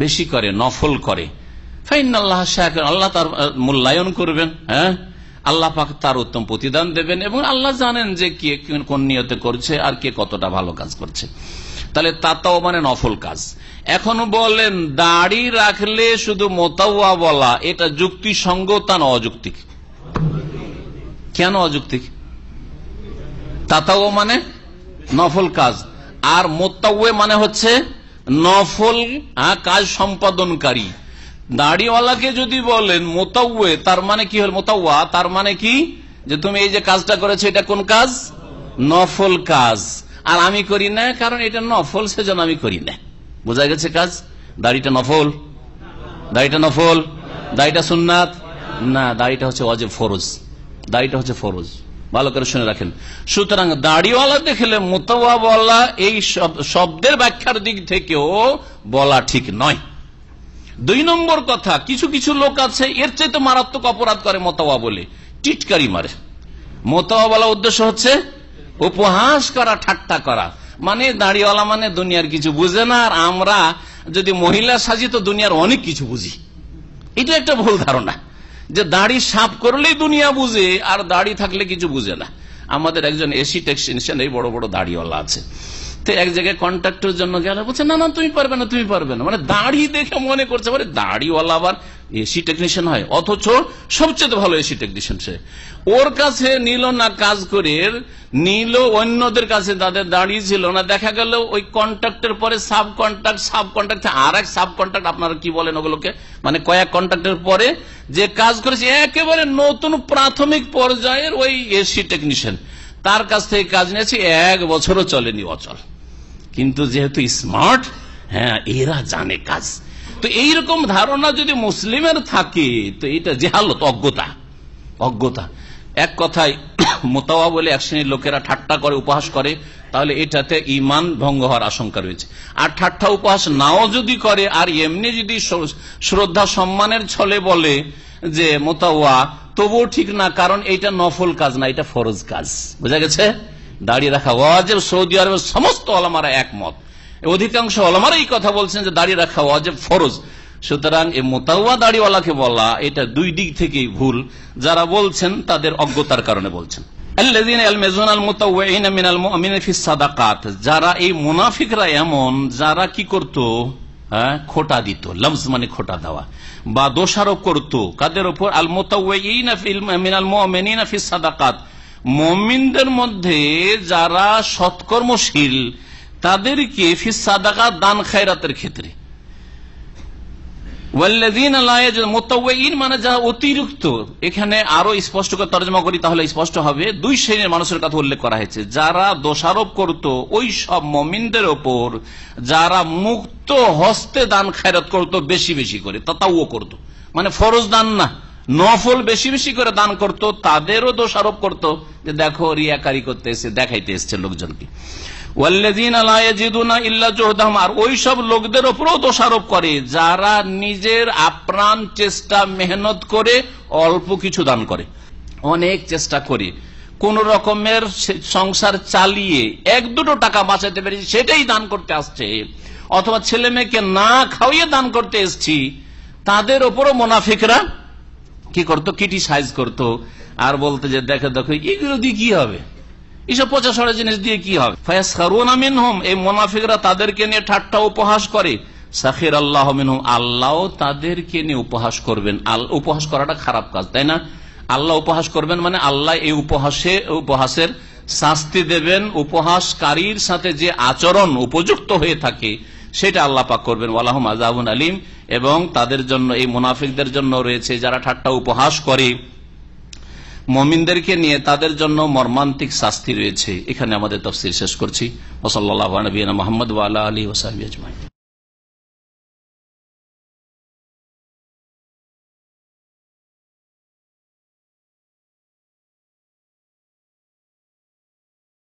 বেশি করে, নফল করে, ফাইন্নাল্লাহা শাকিরুন, আল্লাহ তার মূল্যায়ন করবেন, হ্যাঁ, আল্লাহ পাক তার উত্তম প্রতিদান দেবেন, এবং আল্লাহ জানেন যে কে কোন নিয়তে করছে আর কে কতটা ভালো কাজ করছে। তাহলে তাতাও মানে নফল কাজ। এখন বলেন দাড়ি রাখলে শুধু মোতাওয়া বলা, এটা যুক্তিসঙ্গত না অযৌক্তিক? কেন অযৌক্তিক? তাতাও মানে নফল কাজ, আর মোতাওয়া মানে হচ্ছে নফল কাজ সম্পাদনকারী। দাড়িওয়ালাকে যদি বলেন মোতাওয়া, তার মানে কি হল? মোতাওয়া তার মানে কি যে তুমি এই যে কাজটা করেছো এটা কোন কাজ? নফল কাজ। আর আমি করি না কারণ এটা নফল, সেজন্য আমি করি না। বোঝা গেছে কাজ? দাড়িটা নফল, দাড়িটা নফল, দাড়িটা সুন্নাত না, দাড়িটা হচ্ছে ওয়াজিব, ফরজ। দাড়িটা হচ্ছে ফরজ, ভালো করে শুনে রাখেন। সুতরাং দাড়িওয়ালা দেখলে মোতাওয়া বলা এই শব্দের ব্যাখ্যার দিক থেকেও বলা ঠিক নয়। 2 নম্বর কথা, কিছু কিছু লোক আছে এর চাইতে মারাত্মক অপরাধ করে মোতাওয়া বলে, টিটকারি মারে। মোতাওয়া বলা উদ্দেশ্য হচ্ছে উপহাস করা, ঠাট্টা করা, মানে দাড়িওয়ালা মানে দুনিয়ার কিছু বুঝে না, আর আমরা যদি মহিলা সাজি তো দুনিয়ার অনেক কিছু বুঝি। এটা একটা ভুল ধারণা যে দাড়ি সাফ করলেই দুনিয়া বুঝে আর দাড়ি থাকলে কিছু বুঝে না। আমাদের একজন এসি টেকনিশিয়ান, এই বড় বড় দাড়িওয়ালা আছে, তো এক জায়গায় কন্ট্রাক্টের জন্য গেলে বলছে না না তুমি পারবে না, তুমি পারবে না, মানে দাড়ি দেখে মনে করছে মানে দাড়িওয়ালা আবার এসি টেকনিশিয়ান হয়, অথচ সবচেয়ে ভালো এসি টেকনিশিয়ান সে। ওর কাছে নিল না কাজ করে, নিল অন্যদের কাছে, তাদের দাড়ি ছিল না। দেখা গেল ওই কন্ট্রাক্টের পরে সাব কন্ট্রাক্ট আর এক সাব কন্ট্রাক্ট, আপনারা কি বলেন ওগুলোকে, মানে কয়েক কন্ট্রাক্টের পরে যে কাজ করেছে একেবারে নতুন প্রাথমিক পর্যায়ের ওই এসি টেকনিশিয়ান, তার কাছ থেকে কাজ নিয়েছে, 1 বছরও চলেনি, অচল। কিন্তু যেহেতু স্মার্ট, হ্যাঁ এরা জানে কাজ। তো এইরকম ধারণা যদি মুসলিমের থাকে তো এটা জেহালত, অজ্ঞতা। এক কথায় মোতাওয়া বলে এক শ্রেণীর লোকেরা ঠাট্টা করে, উপহাস করে, তাহলে এটাতে ঈমান ভঙ্গ হওয়ার আশঙ্কা রয়েছে। আর ঠাট্টা উপহাস নাও যদি করে, আর এমনি যদি শ্রদ্ধা সম্মানের ছলে বলে যে মোতাওয়া, তবুও ঠিক না, কারণ এটা নফল কাজ না, এটা ফরজ কাজ। বোঝা গেছে? দাঁড়িয়ে রাখা ওয়াজিব, সৌদি আরবের সমস্ত ওলামারা একমত, অধিকাংশ ওলামারা এই কথা বলছেন যে দাঁড়িয়ে রাখা ওয়াজিব, ফরজ। সুতরাং এই মোতাওয়া দাড়িওয়ালাকে বলা এটা 2 দিক থেকেই ভুল। যারা বলছেন তাদের অজ্ঞতার কারণে বলছেন। যারা এই মুনাফিকরা এমন, যারা কি করত, খোটা দিত, লফজ মানে খোটা দেওয়া, বা দোষারোপ করত কাদের উপর, আল মুতাওয়িনা মিনাল মুমিনিনা ফিস সাদাকাত, মুমিনদের মধ্যে যারা সৎকর্মশীল তাদেরকে ফিস সাদাকাত, দান খায়রাতের ক্ষেত্রে, মানে যারা অতিরিক্ত, এখানে আরো স্পষ্ট করে তর্জমা করি তাহলে স্পষ্ট হবে, 2 শ্রেণীর মানুষের কথা উল্লেখ করা হয়েছে। যারা দোষারোপ করত ওই সব মুমিনদের ওপর যারা মুক্ত হস্তে দান খায়রাত করত, বেশি বেশি করে, তাতাও করত, মানে ফরজ দান না, নফল বেশি বেশি করে দান করত, তাদেরও দোষারোপ করত যে দেখো রিয়াকারি করতে এসে, দেখাইতে এসছে লোকজনকে। আর ওই সব লোকদের উপরও দোষারোপ করে যারা নিজের আপ্রাণ চেষ্টা মেহনত করে অল্প কিছু দান করে, অনেক চেষ্টা করে কোন রকমের সংসার চালিয়ে 1-2 টাকা বাঁচাতে পেরেছি সেটাই দান করতে আসছে, অথবা ছেলে মেয়েকে না খাওয়িয়ে দান করতে এসছি, তাদের উপরও মুনাফিকরা কি করতো, ক্রিটিসাইজ করতো, আর বলতে যে দেখো এগুলো দিয়ে কি হবে, এসব পচা সড়া জিনিস দিয়ে কি হবে। ফায়াসখারুনা মিনহুম, এই মুনাফিকরা তাদেরকে নিয়ে ঠাট্টা উপহাস করে। সাখির আল্লাহ মিনহুম, আল্লাহ তাদেরকে নিয়ে উপহাস করবেন। উপহাস করাটা খারাপ কাজ, তাই না? আল্লাহ উপহাস করবেন মানে আল্লাহ এই উপহাসের শাস্তি দেবেন। উপহাসকারীর সাথে যে আচরণ উপযুক্ত হয়ে থাকে সেটা আল্লাহ পাক করবেন। ওয়ালাহুম আযাবুন আলীম, এবং তাদের জন্য, এই মুনাফিকদের জন্য রয়েছে, যারা ঠাট্টা উপহাস করে মুমিনদেরকে নিয়ে, তাদের জন্য মর্মান্তিক শাস্তি রয়েছে। এখানে আমাদের তাফসীর শেষ করছি। ওয়া সাল্লাল্লাহু আলা নবিয়িনা মুহাম্মদ ওয়া আলা আলিহি ওয়া সাহবিহি আজমাইন।